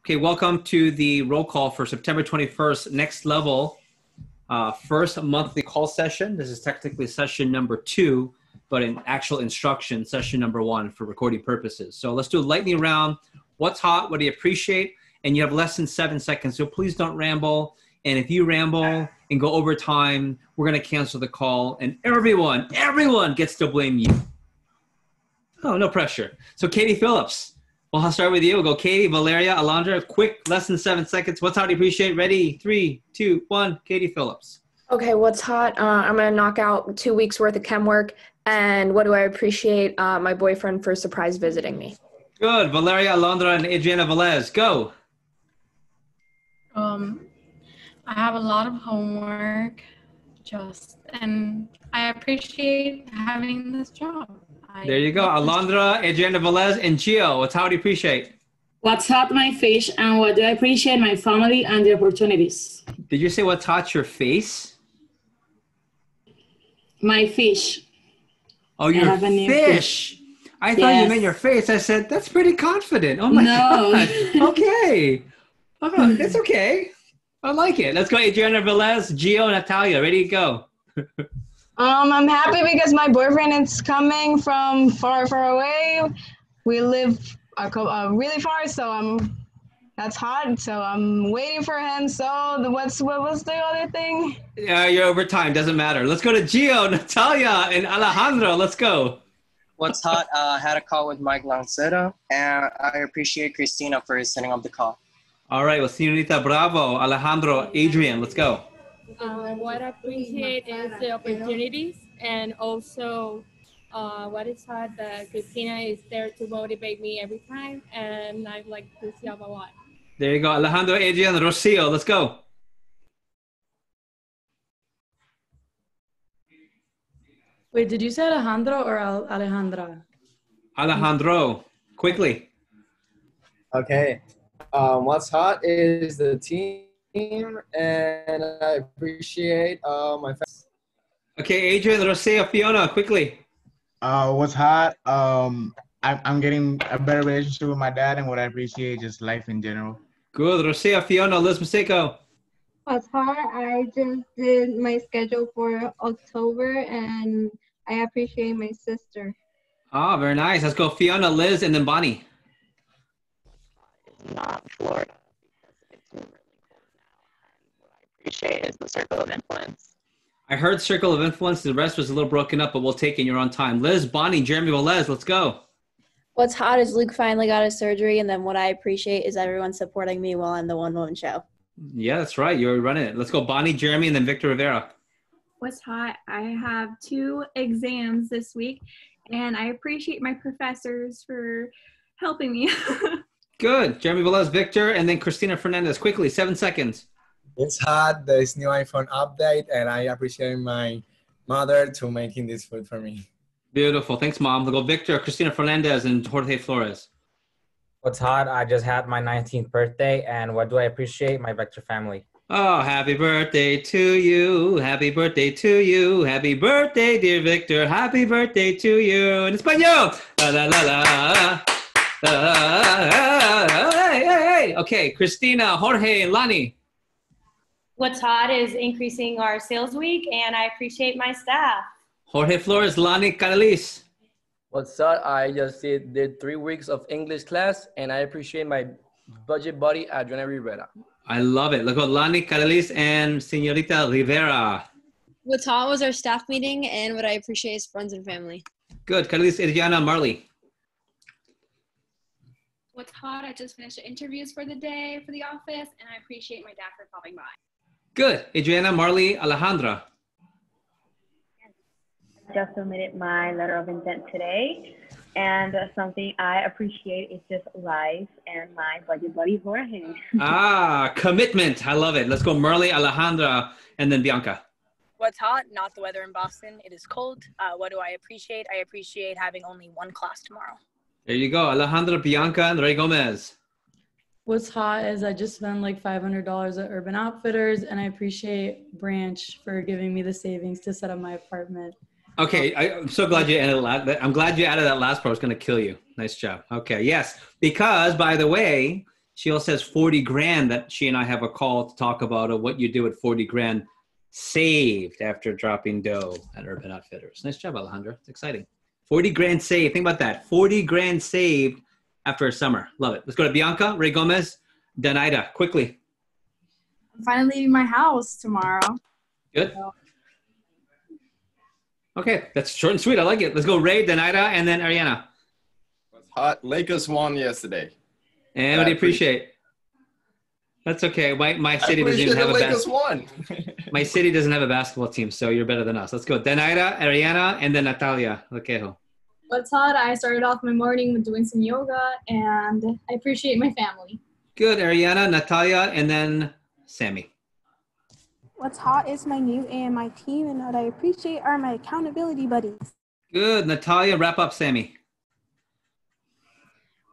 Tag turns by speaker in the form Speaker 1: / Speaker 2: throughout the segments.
Speaker 1: Okay, welcome to the roll call for September 21st, next level, first monthly call session. This is technically session number 2, but in actual instruction, session number 1 for recording purposes. So let's do a lightning round. What's hot? What do you appreciate? And you have less than 7 seconds, so please don't ramble. And if you ramble and go over time, we're going to cancel the call. And everyone gets to blame you. Oh, no pressure. So Katie Phillips. Well, I'll start with you. We'll go Katie, Valeria, Alondra. Quick, less than 7 seconds. What's hot to appreciate? Ready? 3, 2, 1. Katie Phillips.
Speaker 2: Okay, what's hot? I'm going to knock out 2 weeks worth of chem work. And what do I appreciate? My boyfriend for surprise visiting me.
Speaker 1: Good. Valeria, Alondra, and Adriana Velez. Go.
Speaker 3: I have a lot of homework, and I appreciate having this job.
Speaker 1: There you go. Alondra, Adriana Velez, and Gio. What's how do you appreciate?
Speaker 4: What's hot my fish, and what do I appreciate? My family and the opportunities.
Speaker 1: Did you say what's hot your face?
Speaker 4: My fish.
Speaker 1: Oh, your fish. I thought you meant your face. I said, that's pretty confident. Oh my God. Okay. Oh, that's okay. I like it. Let's go Adriana Velez, Gio, Natalia. Ready to go.
Speaker 5: I'm happy because my boyfriend is coming from far away. We live really far, so that's hot. So I'm waiting for him. So what was the other thing?
Speaker 1: Yeah, you're over time. Doesn't matter. Let's go to Gio, Natalia, and Alejandro. Let's go.
Speaker 6: What's hot? I had a call with Mike Lanceta, and I appreciate Christina for setting up the call.
Speaker 1: All right. Well, Señorita Bravo, Alejandro, Adrian. Let's go.
Speaker 7: What I appreciate is the opportunities, and also what is hard that Christina is there to motivate me every time, and I like to see a lot.
Speaker 1: There you go. Alejandro, Adrian, Rocio. Let's go.
Speaker 8: Wait, did you say Alejandro or Alejandra?
Speaker 1: Alejandro, quickly.
Speaker 9: Okay. What's hot is the team, and I appreciate my fans.
Speaker 1: Okay, Adrian, Rocio, Fiona, quickly.
Speaker 10: What's hot? I'm getting a better relationship with my dad, and what I appreciate just life in general.
Speaker 1: Good. Rocio, Fiona, Liz Maseko.
Speaker 11: What's hot? I just did my schedule for October, and I appreciate my sister.
Speaker 1: Oh, very nice. Let's go Fiona, Liz, and then Bonnie.
Speaker 12: Not Florida because it's really cold now, and what I appreciate is the circle of influence.
Speaker 1: I heard circle of influence. The rest was a little broken up, but we'll take it. You're on time. Liz, Bonnie, Jeremy Velez, let's go.
Speaker 13: What's hot is Luke finally got his surgery, and then what I appreciate is everyone supporting me while I'm the one-woman show.
Speaker 1: Yeah, that's right. You're running it. Let's go Bonnie, Jeremy, and then Victor Rivera.
Speaker 14: What's hot? I have 2 exams this week, and I appreciate my professors for helping me.
Speaker 1: Good. Jeremy Velez, Victor, and then Christina Fernandez. Quickly, 7 seconds.
Speaker 9: It's hot. There's new iPhone update, and I appreciate my mother to making this food for me.
Speaker 1: Beautiful. Thanks, Mom. We'll go Victor, Christina Fernandez, and Jorge Flores.
Speaker 15: What's hot? I just had my 19th birthday, and what do I appreciate? My Vector family.
Speaker 1: Oh, happy birthday to you. Happy birthday to you. Happy birthday, dear Victor. Happy birthday to you. In Espanol. La, la, la, la. Hey. Okay, Christina, Jorge, and Lani.
Speaker 16: What's hot is increasing our sales week, and I appreciate my staff.
Speaker 1: Jorge Flores, Lani, Caralis.
Speaker 17: What's up? I just did 3 weeks of English class, and I appreciate my budget buddy, Adriana Rivera.
Speaker 1: I love it. Look at Lani, Caralis, and Señorita Rivera.
Speaker 18: What's hot was our staff meeting, and what I appreciate is friends and family.
Speaker 1: Good. Caralis, Adriana, Marley.
Speaker 19: What's hot? I just finished the interviews for the day for the office, and I appreciate my dad for popping by.
Speaker 1: Good. Adriana, Marley, Alejandra.
Speaker 20: Just submitted my letter of intent today, and something I appreciate is just life and my budget buddy Jorge.
Speaker 1: Commitment. I love it. Let's go Marley, Alejandra, and then Bianca.
Speaker 5: What's hot? Not the weather in Boston. It is cold. What do I appreciate? I appreciate having only 1 class tomorrow.
Speaker 1: There you go. Alejandra, Bianca, and Ray Gomez.
Speaker 8: What's hot is I just spent like $500 at Urban Outfitters, and I appreciate Branch for giving me the savings to set up my apartment.
Speaker 1: Okay, I'm so glad you added that. I'm glad you added that last part. I was going to kill you. Nice job. Okay, yes, because by the way, Sheila says 40 grand that she and I have a call to talk about what you do with 40 grand saved after dropping dough at Urban Outfitters. Nice job, Alejandra. It's exciting. 40 grand saved. Think about that. 40 grand saved after a summer. Love it. Let's go to Bianca, Ray Gomez, Danaida, quickly.
Speaker 21: I'm finally leaving my house tomorrow.
Speaker 1: Good. Okay, that's short and sweet. I like it. Let's go Ray, Danaida, and then Ariana.
Speaker 22: What's hot? Lakers won yesterday.
Speaker 1: And what do you appreciate? That's okay. My city doesn't even have a basketball. My city doesn't have a basketball team, so you're better than us. Let's go. Danaida, Ariana, and then Natalia. Loquejo.
Speaker 21: What's hot? I started off my morning with doing some yoga, and I appreciate my family.
Speaker 1: Good. Ariana, Natalia, and then Sammy.
Speaker 23: What's hot is my new AMI team, and what I appreciate are my accountability buddies.
Speaker 1: Good. Natalia, wrap up, Sammy.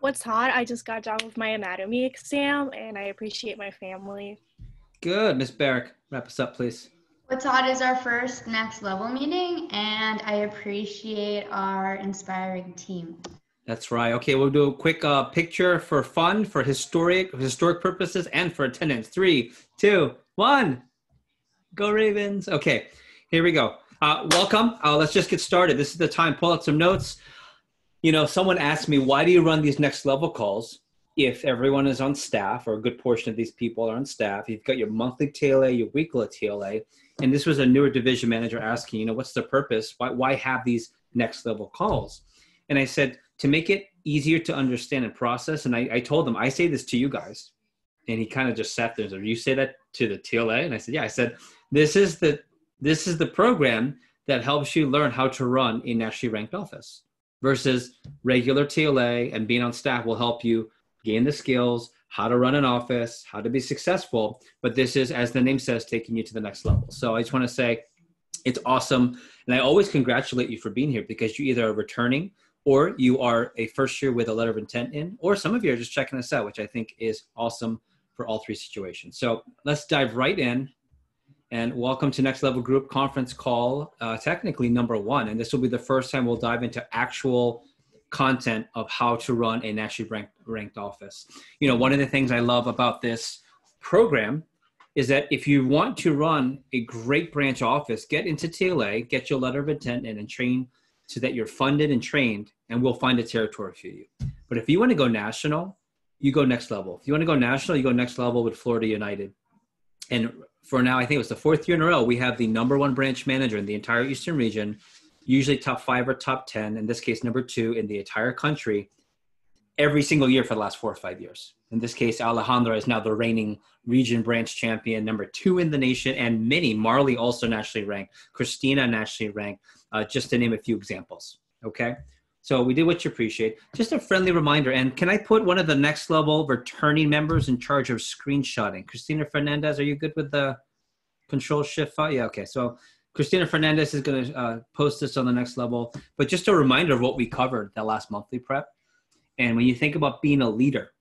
Speaker 24: What's hot? I just got done with my anatomy exam, and I appreciate my family.
Speaker 1: Good. Miss Barrick, wrap us up, please.
Speaker 25: What's hot is our first next level meeting, and I appreciate our inspiring team.
Speaker 1: That's right. Okay, we'll do a quick picture for fun, for historic purposes, and for attendance. 3, 2, 1. Go Ravens. Okay, here we go. Welcome. Let's just get started. This is the time. Pull out some notes. You know, someone asked me, why do you run these next level calls if everyone is on staff, or a good portion of these people are on staff? You've got your monthly TLA, your weekly TLA, and this was a newer division manager asking, you know, what's the purpose? Why have these next level calls? And I said, to make it easier to understand and process. And I told them, I say this to you guys. And he kind of just sat there and said, you say that to the TLA? And I said, yeah. I said, this is the program that helps you learn how to run a nationally ranked office, versus regular TLA and being on staff will help you gain the skills, how to run an office, how to be successful. But this is, as the name says, taking you to the next level. So I just want to say it's awesome. And I always congratulate you for being here, because you either are returning, or you are a first year with a letter of intent in, or some of you are just checking us out, which I think is awesome for all three situations. So let's dive right in, and welcome to Next Level Group Conference Call, technically number 1. And this will be the first time we'll dive into actual content of how to run a nationally ranked office. You know, one of the things I love about this program is that if you want to run a great branch office, get into TLA, get your letter of intent in, and train so that you're funded and trained, and we'll find a territory for you. But if you want to go national, you go next level. If you want to go national, you go next level with Florida United. And for now, I think it was the 4th year in a row, we have the #1 branch manager in the entire Eastern region, usually top 5 or top 10, in this case, number 2 in the entire country, every single year for the last 4 or 5 years. In this case, Alejandra is now the reigning region branch champion, number 2 in the nation, and many, Marley also nationally ranked, Christina nationally ranked, just to name a few examples, okay? So we did what you appreciate. Just a friendly reminder, and can I put one of the next level returning members in charge of screenshotting? Christina Fernandez, are you good with the control shift file? Yeah, okay. So Christina Fernandez is going to post this on the next level. But just a reminder of what we covered that last monthly prep. And when you think about being a leader,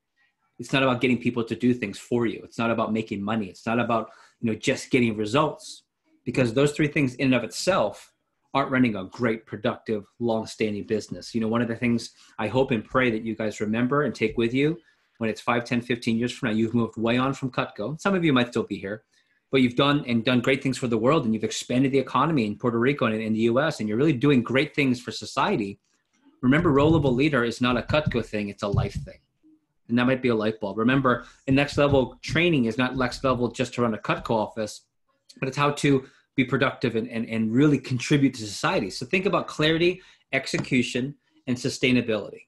Speaker 1: it's not about getting people to do things for you. It's not about making money. It's not about, you know, just getting results, because those 3 things in and of itself aren't running a great, productive, long-standing business. You know, one of the things I hope and pray that you guys remember and take with you when it's 5, 10, 15 years from now, you've moved way on from Cutco. Some of you might still be here, but you've done great things for the world, and you've expanded the economy in Puerto Rico and in the US, and you're really doing great things for society. Remember, Rollable Leader is not a Cutco thing, it's a life thing. And that might be a light bulb. Remember, the next level training is not next level just to run a Cutco office, but it's how to be productive and really contribute to society. So think about clarity, execution, and sustainability.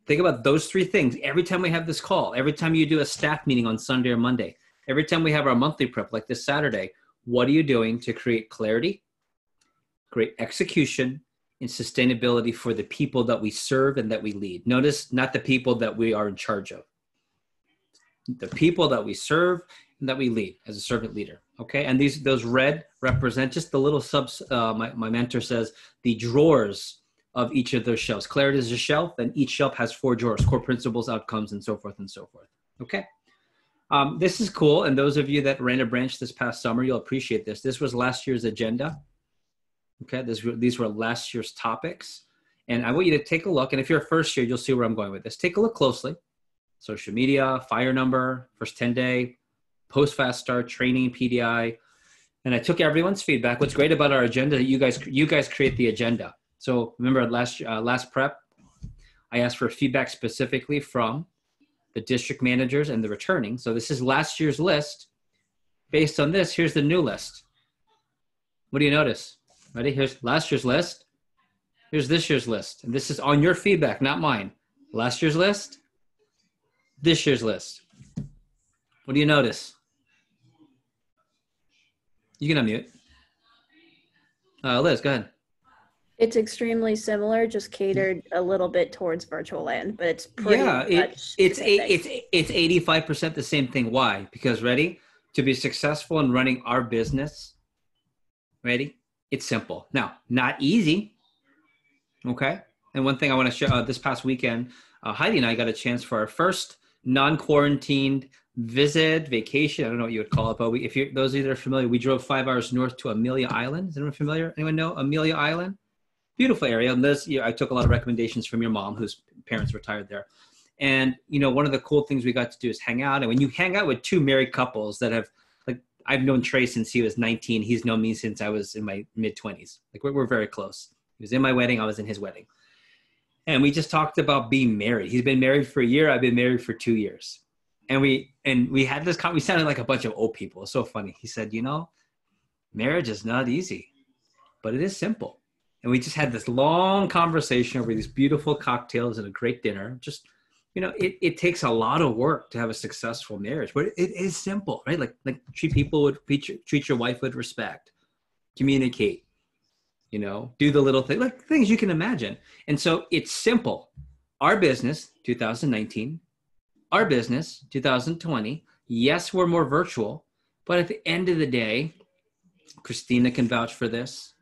Speaker 1: Think about those 3 things every time we have this call, every time you do a staff meeting on Sunday or Monday, every time we have our monthly prep like this Saturday. What are you doing to create clarity, great execution, and sustainability for the people that we serve and that we lead? Notice, not the people that we are in charge of. The people that we serve and that we lead as a servant leader, okay? And those red represent just the little subs, my mentor says, the drawers of each of those shelves. Clarity is a shelf, and each shelf has 4 drawers, core principles, outcomes, and so forth, okay? This is cool, and those of you that ran a branch this past summer, you'll appreciate this. This was last year's agenda, okay? These were last year's topics, and I want you to take a look, and if you're a first year, you'll see where I'm going with this. Take a look closely. social media, fire number, first 10-day, post-fast start, training, PDI. And I took everyone's feedback. What's great about our agenda, you guys create the agenda. So remember last prep, I asked for feedback specifically from the district managers and the returning. So this is last year's list. Based on this, here's the new list. What do you notice? Ready? Here's last year's list. Here's this year's list. And this is on your feedback, not mine. Last year's list, this year's list. What do you notice? You can unmute. Liz, go ahead.
Speaker 13: It's extremely similar, just catered a little bit towards virtual land, but it's pretty much
Speaker 1: it's 85% the same thing. Why? Because ready? To be successful in running our business, ready? It's simple. Now, not easy, okay? And one thing I want to share, this past weekend, Heidi and I got a chance for our first non-quarantined vacation. I don't know what you would call it, but those of you that are familiar, we drove 5 hours north to Amelia Island. Is anyone familiar? Anyone know Amelia Island? Beautiful area. And this, I took a lot of recommendations from your mom, whose parents retired there. And, one of the cool things we got to do is hang out. And when you hang out with two married couples that have, like, I've known Trey since he was 19. He's known me since I was in my mid-20s. Like, we're very close. He was in my wedding. I was in his wedding. And we just talked about being married. He's been married for a year. I've been married for 2 years. And we had this, we sounded like a bunch of old people. It's so funny. He said, marriage is not easy, but it is simple. And we just had this long conversation over these beautiful cocktails and a great dinner. Just, it takes a lot of work to have a successful marriage, but it is simple, right? Like treat your wife with respect, communicate, do the little thing, like things you can imagine. And so it's simple. Our business, 2019, our business, 2020. Yes, we're more virtual, but at the end of the day, Christina can vouch for this.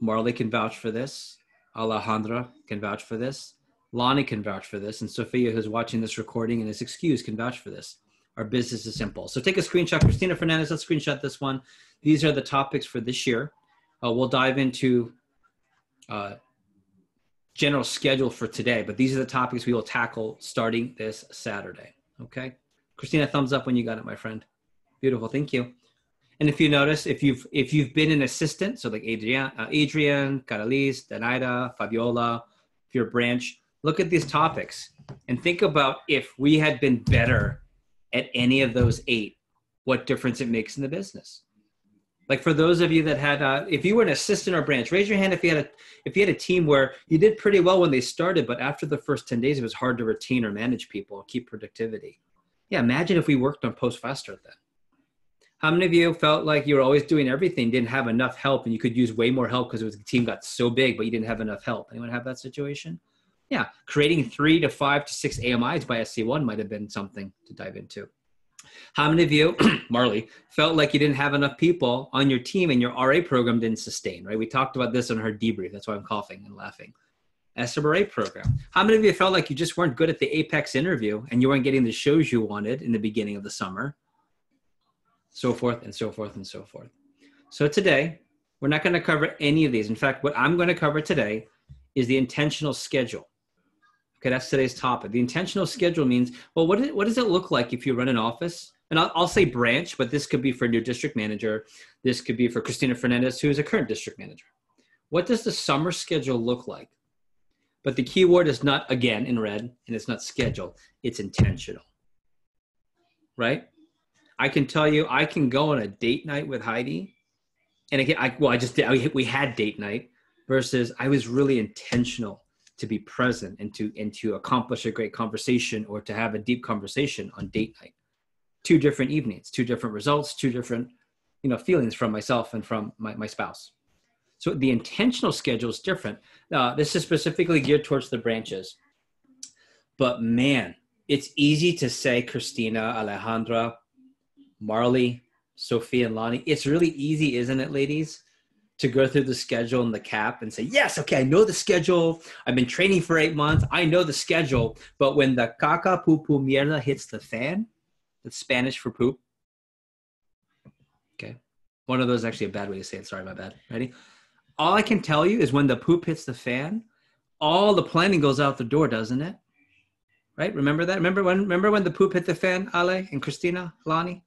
Speaker 1: Marley can vouch for this. Alejandra can vouch for this. Lonnie can vouch for this. And Sophia, who's watching this recording and is excused, can vouch for this. Our business is simple. So take a screenshot. Christina Fernandez, let's screenshot this one. These are the topics for this year. We'll dive into general schedule for today, but these are the topics we will tackle starting this Saturday. Okay. Christina, thumbs up when you got it, my friend. Beautiful. Thank you. And if you notice, if you've been an assistant, so like Adrian, Carolise, Danaida, Fabiola, if you're a branch, look at these topics and think about if we had been better at any of those 8, what difference it makes in the business. Like for those of you that had, if you were an assistant or branch, raise your hand if you had a team where you did pretty well when they started, but after the first 10 days, it was hard to retain or manage people, keep productivity. Yeah, imagine if we worked on post-fast start then. How many of you felt like you were always doing everything, didn't have enough help, and you could use way more help because the team got so big, but you didn't have enough help? Anyone have that situation? Yeah, creating 3 to 5 to 6 AMIs by SC1 might have been something to dive into. How many of you, Marley, felt like you didn't have enough people on your team and your RA program didn't sustain, right? We talked about this on her debrief. That's why I'm coughing and laughing. SMRA program. How many of you felt like you just weren't good at the Apex interview and you weren't getting the shows you wanted in the beginning of the summer? So forth and so forth and so forth. So today, we're not going to cover any of these. In fact, what I'm going to cover today is the intentional schedule. Okay, that's today's topic. The intentional schedule means, well, what does it look like if you run an office? And I'll say branch, but this could be for a new district manager. This could be for Christina Fernandez, who is a current district manager. What does the summer schedule look like? But the key word is not, again, in red, and it's not schedule. It's intentional, right? I can tell you, I can go on a date night with Heidi. And again, we had date night versus I was really intentional to be present and to accomplish a great conversation or to have a deep conversation on date night. 2 different evenings, 2 different results, 2 different, feelings from myself and from my spouse. So the intentional schedule is different. This is specifically geared towards the branches. But man, it's easy to say, Christina, Alejandra, Marley, Sophia, and Lonnie. It's really easy, isn't it, ladies, to go through the schedule and the cap and say, yes, okay, I know the schedule. I've been training for 8 months. I know the schedule. But when the caca, poo, poo, mierda hits the fan, that's Spanish for poop. Okay. One of those is actually a bad way to say it. Sorry, my bad. Ready? All I can tell you is when the poop hits the fan, all the planning goes out the door, doesn't it? right? Remember that? Remember when the poop hit the fan, Ale and Christina, Lonnie?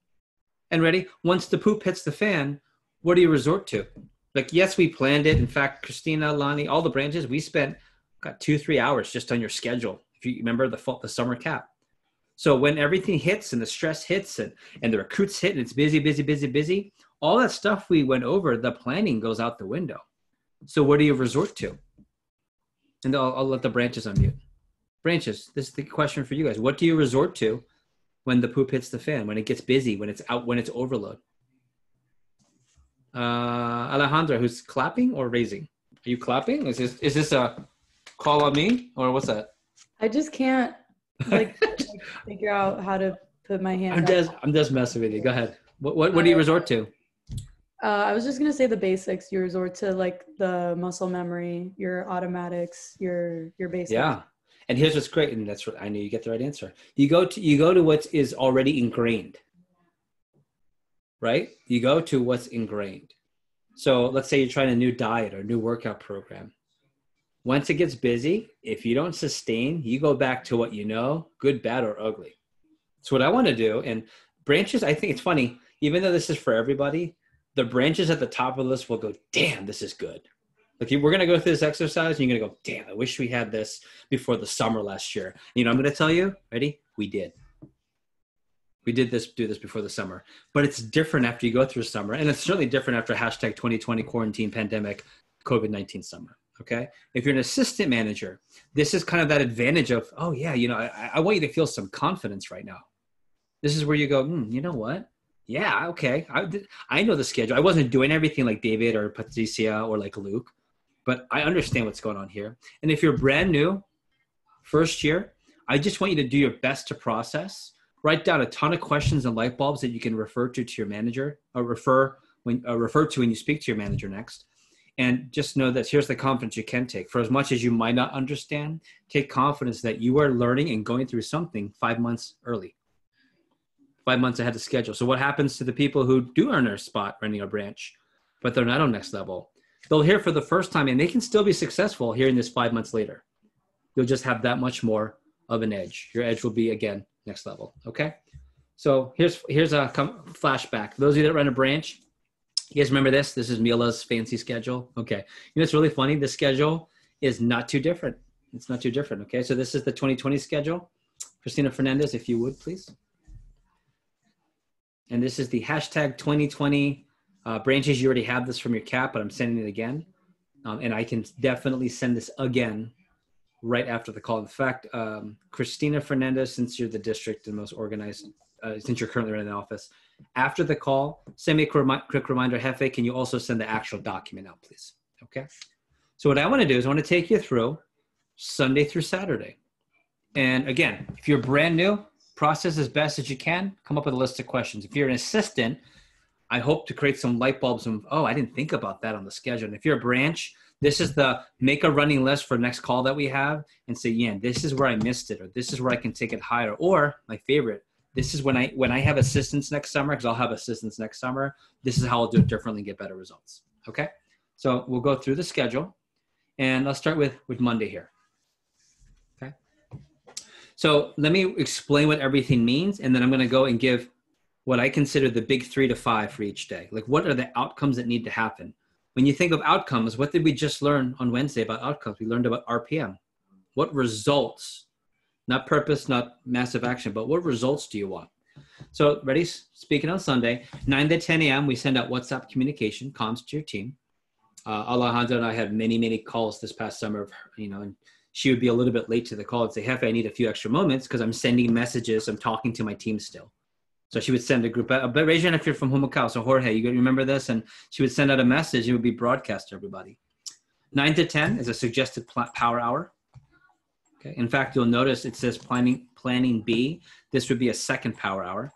Speaker 1: And ready? Once the poop hits the fan, what do you resort to? Like, yes, we planned it. In fact, Christina, Lonnie, all the branches, we spent 2-3 hours just on your schedule. If you remember the summer cap. So when everything hits and the stress hits and the recruits hit and it's busy, all that stuff we went over, the planning goes out the window. So what do you resort to? And I'll let the branches unmute. Branches, this is the question for you guys. What do you resort to when the poop hits the fan, when it gets busy, when it's out, when it's overload? Alejandra, who's clapping or raising? Are you clapping? Is this a call on me or what's that?
Speaker 8: I just can't figure out how to put my hand.
Speaker 1: I'm just messing with you. Go ahead. What do you resort to?
Speaker 8: I was just gonna say the basics. You resort to like the muscle memory, your automatics, your basics.
Speaker 1: Yeah. And here's what's great, and that's what I knew you get the right answer. You go to what is already ingrained. Right? You go to what's ingrained. So let's say you're trying a new diet or new workout program. Once it gets busy, if you don't sustain, you go back to what you know, good, bad, or ugly. That's what I want to do. And branches, I think it's funny, even though this is for everybody, the branches at the top of the list will go, damn, this is good. Like we're going to go through this exercise and you're going to go, damn, I wish we had this before the summer last year. You know, I'm going to tell you, ready? We did. We do this before the summer, but it's different after you go through summer. And it's certainly different after hashtag 2020 quarantine pandemic, COVID-19 summer. Okay. If you're an assistant manager, this is kind of that advantage of, oh yeah, you know, I want you to feel some confidence right now. This is where you go, you know what? Yeah. Okay. I know the schedule. I wasn't doing everything like David or Patricia or like Luke, but I understand what's going on here. And if you're brand new, first year, I just want you to do your best to process. Write down a ton of questions and light bulbs that you can refer to your manager or refer to when you speak to your manager next. And just know that here's the confidence you can take. For as much as you might not understand, take confidence that you are learning and going through something 5 months early, 5 months ahead of schedule. So what happens to the people who do earn their spot running a branch, but they're not on next level? They'll hear for the first time and they can still be successful hearing this 5 months later. You'll just have that much more of an edge. Your edge will be, again, next level. Okay. So here's a flashback. Those of you that run a branch, you guys remember this? This is Mila's fancy schedule. Okay. You know, it's really funny. The schedule is not too different. It's not too different. Okay. So this is the 2020 schedule. Christina Fernandez, if you would, please. And this is the hashtag 2020 branches. You already have this from your cap, but I'm sending it again. And I can definitely send this again right after the call. In fact, Christina Fernandez, since you're the district and most organized, since you're currently running the office, after the call, send me a quick reminder, Jefe, can you also send the actual document out, please? Okay. So what I want to do is I want to take you through Sunday through Saturday. And again, if you're brand new, process as best as you can, come up with a list of questions. If you're an assistant, I hope to create some light bulbs of, oh, I didn't think about that on the schedule. And if you're a branch, this is the make a running list for next call that we have and say, yeah, this is where I missed it, or this is where I can take it higher. Or my favorite, this is when I have assistants next summer, because I'll have assistants next summer. This is how I'll do it differently and get better results. Okay. So we'll go through the schedule and I'll start with Monday here. Okay. So let me explain what everything means. And then I'm going to go and give what I consider the big 3 to 5 for each day. Like, what are the outcomes that need to happen? When you think of outcomes, what did we just learn on Wednesday about outcomes? We learned about RPM. What results, not purpose, not massive action, but what results do you want? So ready, speaking on Sunday, 9 to 10 a.m., we send out WhatsApp communication, comms to your team. Alejandra and I had many calls this past summer, and she would be a little bit late to the call and say, Jefe, I need a few extra moments because I'm sending messages, I'm talking to my team still. So she would send a group, but raise your hand if you're from Humacao. So Jorge, you remember this? And she would send out a message. It would be broadcast to everybody. 9 to 10 is a suggested power hour. Okay. In fact, you'll notice it says planning B. This would be a second power hour.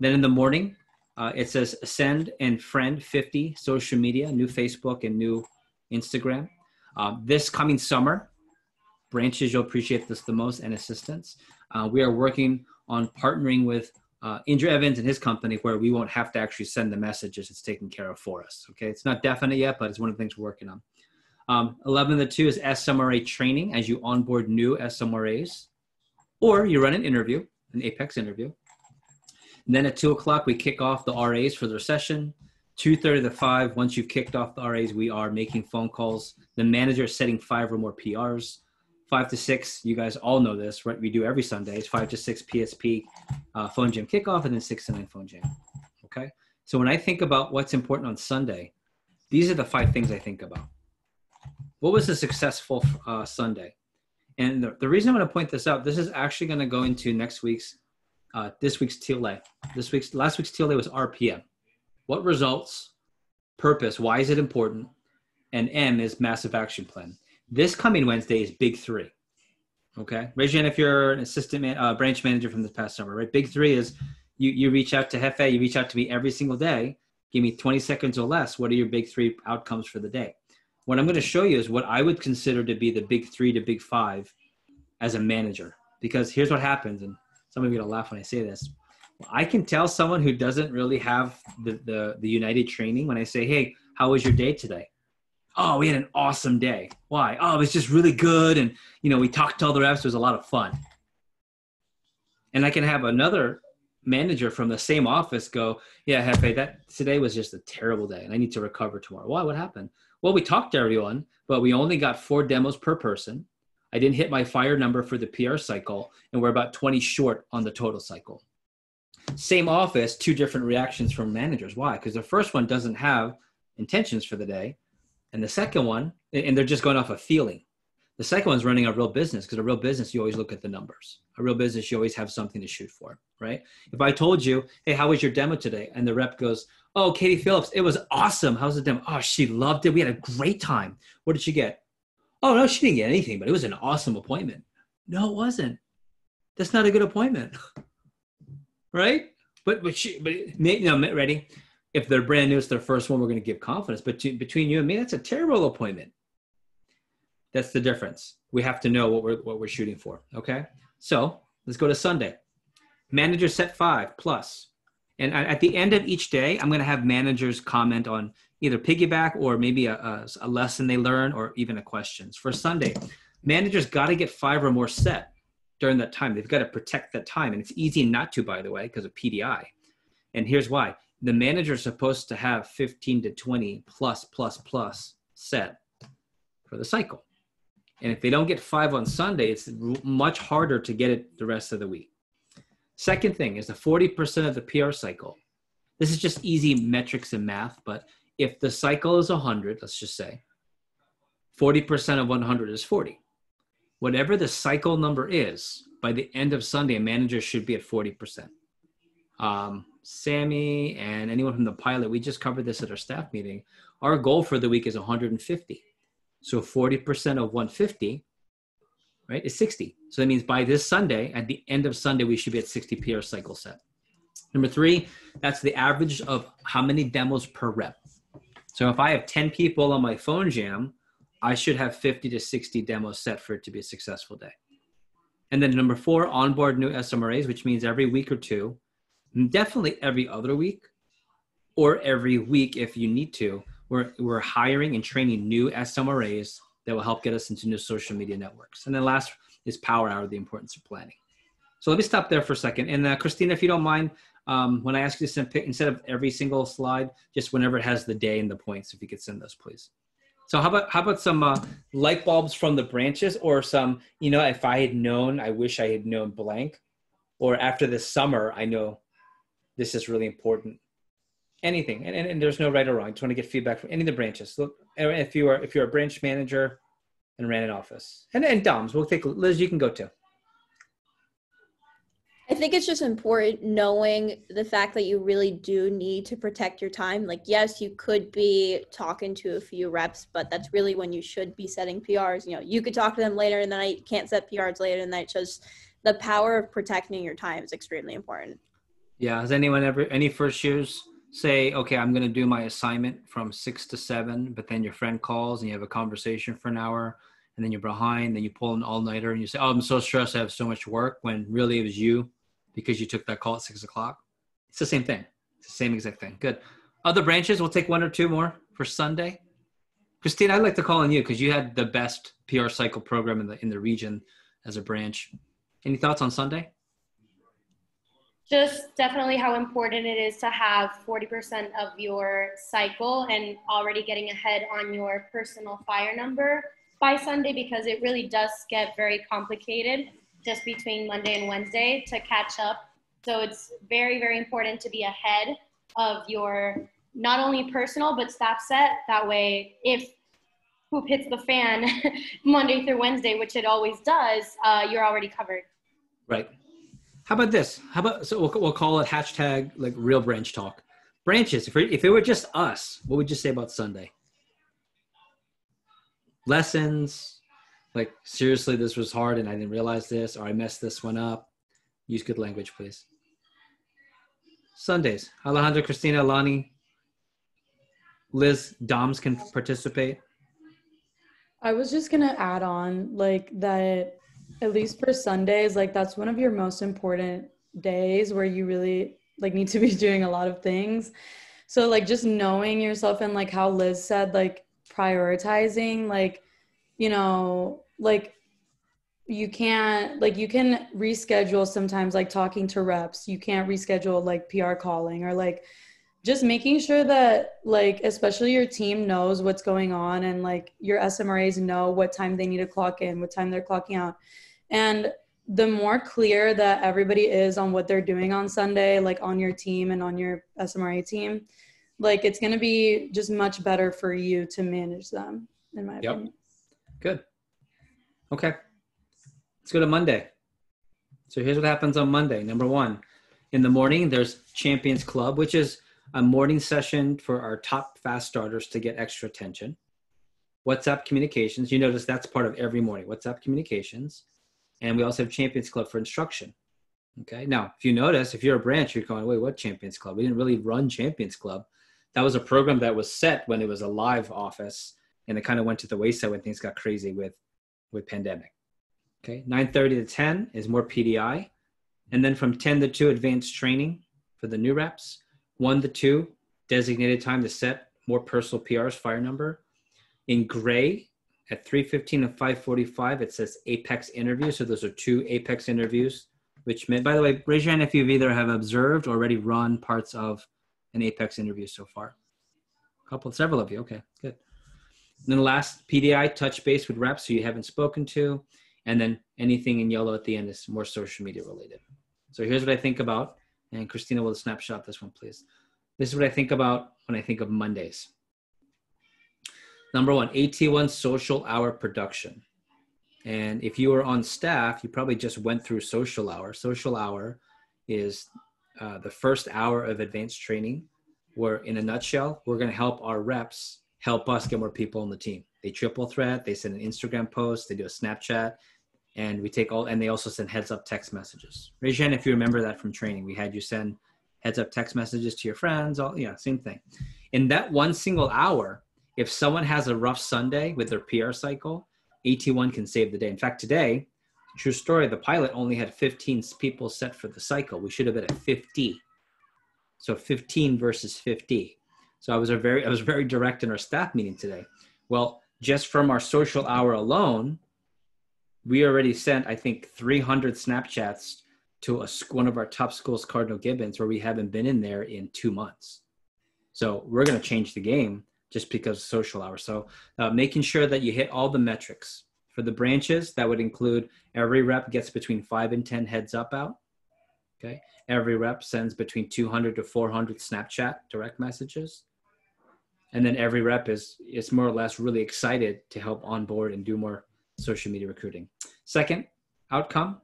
Speaker 1: Then in the morning, it says send and friend 50 social media, new Facebook and new Instagram. This coming summer, branches, you'll appreciate this the most, and assistants. We are working on partnering with Andrew Evans and his company, where we won't have to actually send the messages. It's taken care of for us. Okay. It's not definite yet, but it's one of the things we're working on. 11 to 2 is SMRA training as you onboard new SMRAs. Or you run an interview, an Apex interview. And then at 2 o'clock, we kick off the RAs for their session. 2:30 to 5, once you've kicked off the RAs, we are making phone calls. The manager is setting 5 or more PRs. 5 to 6, you guys all know this, right? We do every Sunday. It's 5 to 6 PSP phone jam kickoff, and then 6 to 9 phone jam. Okay? So when I think about what's important on Sunday, these are the 5 things I think about. What was a successful Sunday? And the reason I'm going to point this out, this is actually going to go into this week's TLA. Last week's TLA was RPM. What results? Purpose. Why is it important? And M is massive action plan. This coming Wednesday is Big 3. Okay. Raise your hand if you're an branch manager from this past summer, right? Big 3 is you reach out to Jefe, you reach out to me every single day. Give me 20 seconds or less. What are your Big 3 outcomes for the day? What I'm going to show you is what I would consider to be the Big 3 to Big 5 as a manager. Because here's what happens, and some of you are going to laugh when I say this. I can tell someone who doesn't really have the United training when I say, hey, how was your day today? Oh, we had an awesome day. Why? Oh, it was just really good. And, we talked to all the reps. It was a lot of fun. And I can have another manager from the same office go, yeah, Jefe, today was just a terrible day and I need to recover tomorrow. Why? What happened? Well, we talked to everyone, but we only got 4 demos per person. I didn't hit my fire number for the PR cycle, and we're about 20 short on the total cycle. Same office, 2 different reactions from managers. Why? Because the first one doesn't have intentions for the day. And the second one, and they're just going off a feeling. The second one's running a real business, because a real business, you always look at the numbers. A real business, you always have something to shoot for, right? If I told you, hey, how was your demo today? And the rep goes, oh, Katie Phillips, it was awesome. How's the demo? Oh, she loved it. We had a great time. What did she get? Oh, no, she didn't get anything, but it was an awesome appointment. No, it wasn't. That's not a good appointment, right? But ready? If they're brand new, it's their first one, we're going to give confidence. But between you and me, that's a terrible appointment. That's the difference. We have to know what we're shooting for, okay? So let's go to Sunday. Manager set 5 plus. And at the end of each day, I'm going to have managers comment on either piggyback or maybe a lesson they learn or even a questions. For Sunday, managers got to get 5 or more set during that time. They've got to protect that time. And it's easy not to, by the way, because of PDI. And here's why. The manager is supposed to have 15 to 20 plus set for the cycle. And if they don't get 5 on Sunday, it's much harder to get it the rest of the week. Second thing is the 40% of the PR cycle. This is just easy metrics and math, but if the cycle is 100, let's just say, 40% of 100 is 40. Whatever the cycle number is, by the end of Sunday, a manager should be at 40%. Sammy and anyone from the pilot, we just covered this at our staff meeting. Our goal for the week is 150. So 40% of 150, right, is 60. So that means by this Sunday, at the end of Sunday, we should be at 60 PR cycle set. Number 3, that's the average of how many demos per rep. So if I have 10 people on my phone jam, I should have 50 to 60 demos set for it to be a successful day. And then number 4, onboard new SMRAs, which means every week or 2, definitely every other week, or every week if you need to, we're hiring and training new SMRAs that will help get us into new social media networks. And then last is Power Hour, the importance of planning. So let me stop there for a second. And Christina, if you don't mind, when I ask you to send, instead of every single slide, just whenever it has the day and the points, if you could send those, please. So how about some light bulbs from the branches, or some, if I had known, I wish I had known blank, or after this summer, I know this is really important. Anything, and there's no right or wrong. I just want to get feedback from any of the branches. Look, if you're a branch manager and ran an office, and DOMs, we'll take Liz. You can go too.
Speaker 13: I think it's just important knowing the fact that you really do need to protect your time. Like, yes, you could be talking to a few reps, but that's really when you should be setting PRs. You could talk to them later in the night, can't set PRs later in the night. Just the power of protecting your time is extremely important. Yeah.
Speaker 1: Has anyone any first years say, okay, I'm going to do my assignment from 6 to 7, but then your friend calls and you have a conversation for an hour, and then you're behind, then you pull an all-nighter and you say, oh, I'm so stressed, I have so much work, when really it was you because you took that call at 6 o'clock. It's the same thing. It's the same exact thing. Good. Other branches, we'll take 1 or 2 more for Sunday. Christine, I'd like to call on you because you had the best PR cycle program in the region as a branch. Any thoughts on Sunday?
Speaker 16: Just definitely how important it is to have 40% of your cycle and already getting ahead on your personal fire number by Sunday, because it really does get very complicated just between Monday and Wednesday to catch up. So it's very, very important to be ahead of your not only personal but staff set. That way, if poop hits the fan Monday through Wednesday, which it always does, you're already covered.
Speaker 1: Right. How about this? How about, so we'll call it hashtag like real branch talk. Branches, if it were just us, what would you say about Sunday? Lessons, like seriously, this was hard and I didn't realize this, or I messed this one up. Use good language, please. Sundays, Alejandra, Christina, Lonnie, Liz, Doms can participate.
Speaker 8: I was just gonna add on like that, at least for Sundays, like that's one of your most important days where you really like need to be doing a lot of things. So like just knowing yourself and like how Liz said, like prioritizing, like, you know, like you can't, like you can reschedule sometimes, like talking to reps, you can't reschedule like PR calling, or like just making sure that like especially your team knows what's going on, and like your SMRAs know what time they need to clock in, what time they're clocking out. And the more clear that everybody is on what they're doing on Sunday, like on your team and on your SMRA team, like it's going to be just much better for you to manage them, in my opinion.
Speaker 1: Good. Okay. Let's go to Monday. So here's what happens on Monday. Number one, in the morning, there's Champions Club, which is a morning session for our top fast starters to get extra attention. WhatsApp communications. You notice that's part of every morning. WhatsApp communications. And we also have Champions Club for instruction. Okay. Now, if you notice, if you're a branch, you're going, wait, what Champions Club? We didn't really run Champions Club. That was a program that was set when it was a live office, and it kind of went to the wayside when things got crazy with pandemic. Okay. 9:30 to 10 is more PDI. And then from 10 to 2, advanced training for the new reps. 1 to 2, designated time to set more personal PRs, fire number. In gray, at 3:15 and 5:45, it says Apex interview. So those are 2 Apex interviews, which meant, by the way, raise your hand if you've either have observed or already run parts of an Apex interview so far. Several of you. Okay, good. And then the last, PDI, touch base with reps who you haven't spoken to. And then anything in yellow at the end is more social media related. So here's what I think about, and Christina will snapshot this one, please. This is what I think about when I think of Mondays. Number one, AT1 social hour production. And if you were on staff, you probably just went through social hour. Social hour is the first hour of advanced training, where in a nutshell, we're going to help our reps help us get more people on the team. They triple threat, they send an Instagram post, they do a Snapchat, and we take all, and they also send heads up text messages. Raise your hand if you remember that from training. We had you send heads up text messages to your friends, all, yeah, same thing. In that one single hour, if someone has a rough Sunday with their PR cycle, AT1 can save the day. In fact, today, true story, the pilot only had 15 people set for the cycle. We should have been at 50. So 15 versus 50. So I was very direct in our staff meeting today. Well, just from our social hour alone, we already sent, I think, 300 Snapchats to one of our top schools, Cardinal Gibbons, where we haven't been in there in 2 months. So we're going to change the game just because of social hours. So making sure that you hit all the metrics. For the branches, that would include every rep gets between 5 and 10 heads up out. Okay. Every rep sends between 200 to 400 Snapchat direct messages. And then every rep is more or less really excited to help onboard and do more social media recruiting. Second outcome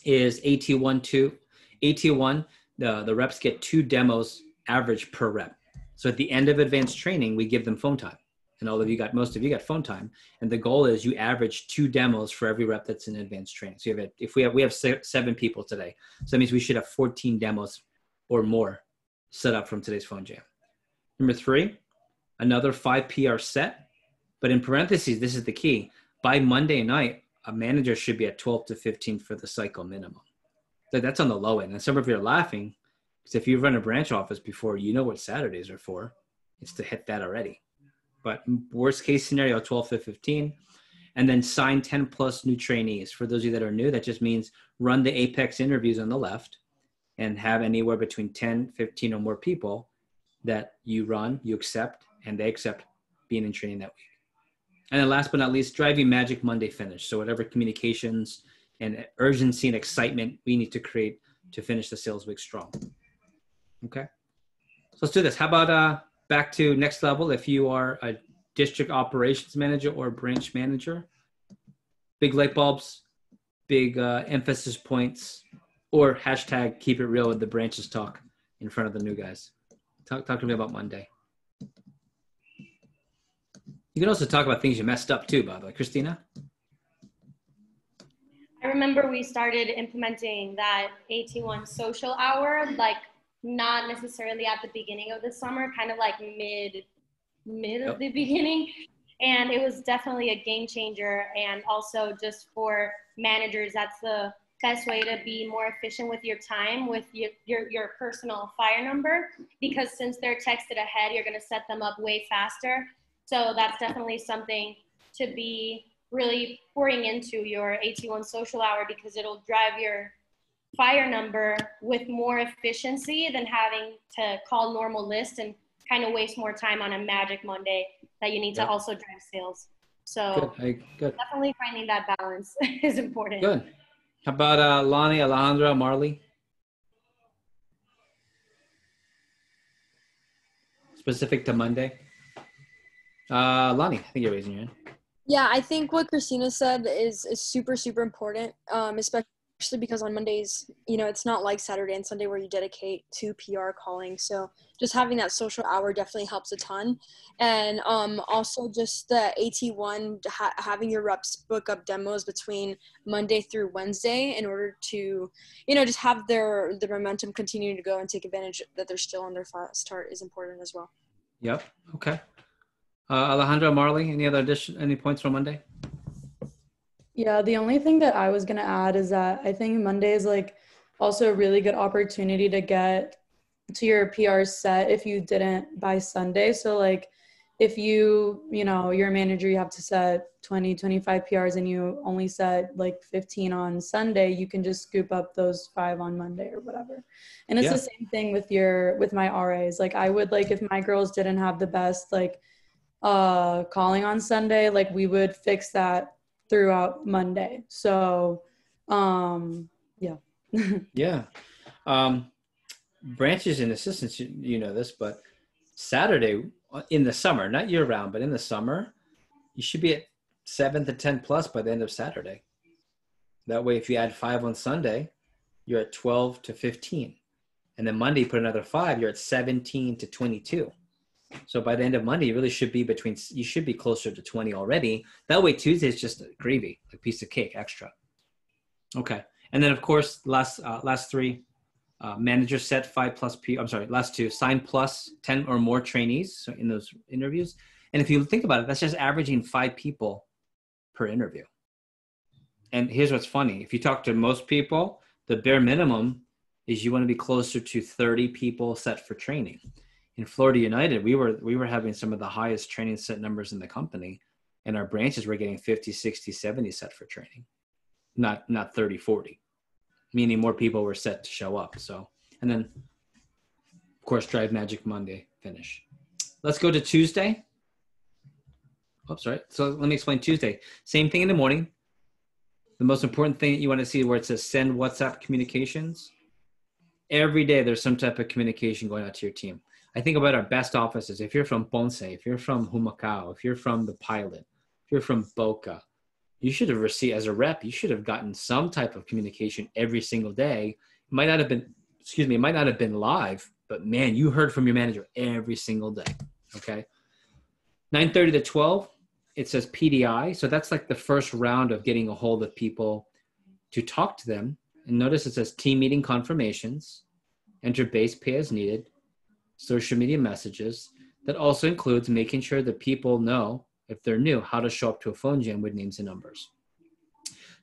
Speaker 1: is AT1, the reps get 2 demos average per rep. So at the end of advanced training, we give them phone time. And most of you got phone time. And the goal is you average 2 demos for every rep that's in advanced training. So we have 7 people today. So that means we should have 14 demos or more set up from today's phone jam. Number 3, another 5 PR set. But in parentheses, this is the key. By Monday night, a manager should be at 12 to 15 for the cycle minimum. So that's on the low end. And some of you are laughing because if you've run a branch office before, you know what Saturdays are for. It's to hit that already. But worst case scenario, 12 to 15. And then sign 10 plus new trainees. For those of you that are new, that just means run the Apex interviews on the left, and have anywhere between 10, 15 or more people that you run, you accept, and they accept being in training that week. And then last but not least, driving Magic Monday finish. So whatever communications and urgency and excitement we need to create to finish the sales week strong. Okay. So let's do this. How about back to next level? If you are a district operations manager or branch manager, big light bulbs, big emphasis points, or hashtag keep it real with the branches talk in front of the new guys. Talk to me about Monday. You can also talk about things you messed up too, by the way. Christina?
Speaker 16: I remember we started implementing that AT1 social hour, like not necessarily at the beginning of the summer, kind of like mid of the beginning. And it was definitely a game changer. And also just for managers, that's the best way to be more efficient with your time, with your personal fire number, because since they're texted ahead, you're going to set them up way faster. So that's definitely something to be really pouring into your AT1 social hour, because it'll drive your fire number with more efficiency than having to call normal lists and kind of waste more time on a Magic Monday that you need to also drive sales. So
Speaker 1: Good.
Speaker 16: Definitely finding that balance is important.
Speaker 1: Good. How about Lonnie, Alejandra, Marley? Specific to Monday? Lonnie, I think you're raising your hand.
Speaker 18: Yeah, I think what Christina said is super, super important, especially because on Mondays, it's not like Saturday and Sunday where you dedicate to PR calling. So just having that social hour definitely helps a ton. And also just the AT1, having your reps book up demos between Monday through Wednesday in order to, just have the momentum continue to go and take advantage that they're still on their fast start is important as well.
Speaker 1: Yep. Okay. Alejandra, Marley, any points from Monday?
Speaker 8: Yeah, the only thing that I was going to add is that I think Monday is like also a really good opportunity to get to your PR set if you didn't by Sunday. So like if you're a manager, you have to set 20, 25 PRs and you only set like 15 on Sunday, you can just scoop up those 5 on Monday or whatever. And it's the same thing with my RAs. Like I would if my girls didn't have the best calling on Sunday, we would fix that throughout Monday. So, yeah.
Speaker 1: Yeah. Branches and assistants, you know this, but Saturday in the summer, not year round, but in the summer, you should be at 7 to 10 plus by the end of Saturday. That way, if you add 5 on Sunday, you're at 12 to 15. And then Monday, put another 5, you're at 17 to 22. So by the end of Monday, you really should be you should be closer to 20 already. That way Tuesday is just gravy, a piece of cake extra. Okay. And then of course, last 3, manager set 5 plus last 2, sign plus 10 or more trainees. So in those interviews. And if you think about it, that's just averaging 5 people per interview. And here's what's funny. If you talk to most people, the bare minimum is you want to be closer to 30 people set for training. In Florida United, we were having some of the highest training set numbers in the company, and our branches were getting 50, 60, 70 set for training, not 30, 40, meaning more people were set to show up. So, and then of course, drive Magic Monday finish. Let's go to Tuesday. Oops, sorry. So let me explain Tuesday. Same thing in the morning. The most important thing you want to see where it says send WhatsApp communications. Every day there's some type of communication going out to your team. I think about our best offices. If you're from Ponce, if you're from Humacao, if you're from the Pilot, if you're from Boca, you should have received, as a rep, you should have gotten some type of communication every single day. It might not have been live, but man, you heard from your manager every single day. Okay. 9:30 to 12, it says PDI. So that's like the first round of getting a hold of people to talk to them. And notice it says team meeting confirmations, enter base pay as needed, social media messages. That also includes making sure that people know, if they're new, how to show up to a phone jam with names and numbers.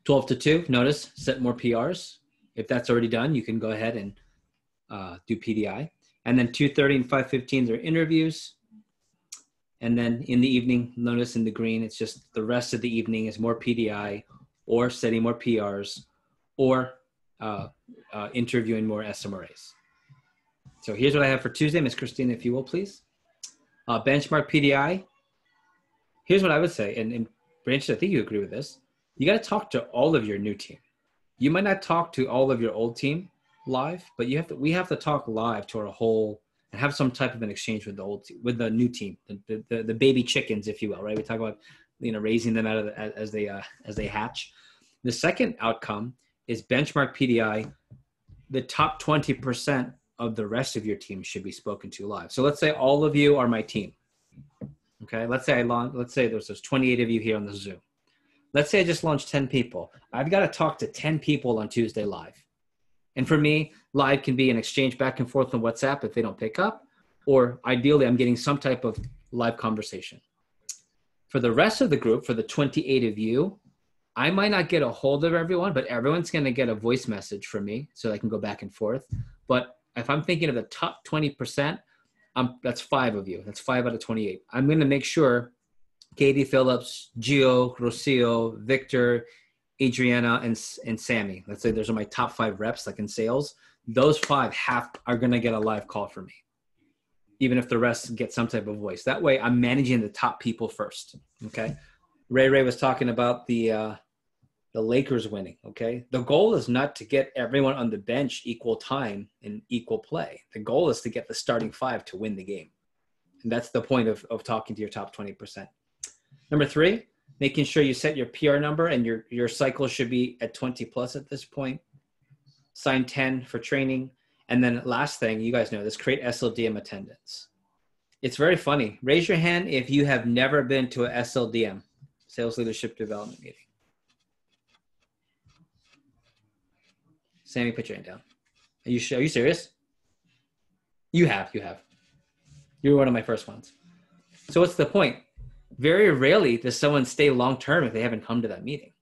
Speaker 1: 12 to 2, notice, set more PRs. If that's already done, you can go ahead and do PDI. And then 2:30 and 5:15, they're interviews. And then in the evening, notice in the green, it's just the rest of the evening is more PDI or setting more PRs or interviewing more SMRAs. So here's what I have for Tuesday, Ms. Christina, if you will, please. Benchmark PDI. Here's what I would say, and Branches, I think you agree with this. You got to talk to all of your new team. You might not talk to all of your old team live, but we have to talk live to our whole and have some type of an exchange with the new team, the baby chickens, if you will, right? We talk about raising them out of as they hatch. The second outcome is benchmark PDI. The top 20% of the rest of your team should be spoken to live. So let's say all of you are my team. Okay, let's say there's 28 of you here on the Zoom. Let's say I just launched 10 people. I've got to talk to 10 people on Tuesday live. And for me, live can be an exchange back and forth on WhatsApp if they don't pick up, or ideally I'm getting some type of live conversation. For the rest of the group, for the 28 of you, I might not get a hold of everyone, but everyone's going to get a voice message from me so I can go back and forth. But if I'm thinking of the top 20%, that's 5 of you. That's 5 out of 28. I'm going to make sure Katie Phillips, Gio, Rocio, Victor, Adriana, and Sammy. Let's say those are my top 5 reps, like in sales. Those 5 are going to get a live call from me, even if the rest get some type of voice. That way, I'm managing the top people first. Okay. Ray was talking about the Lakers winning. Okay. The goal is not to get everyone on the bench equal time and equal play. The goal is to get the starting 5 to win the game. And that's the point of talking to your top 20%. Number 3, making sure you set your PR number and your cycle should be at 20 plus at this point. Sign 10 for training. And then last thing, you guys know this, create SLDM attendance. It's very funny. Raise your hand if you have never been to a SLDM, Sales Leadership Development meeting. Sammy, put your hand down. Are you serious? You have. You were one of my first ones. So what's the point? Very rarely does someone stay long-term if they haven't come to that meeting.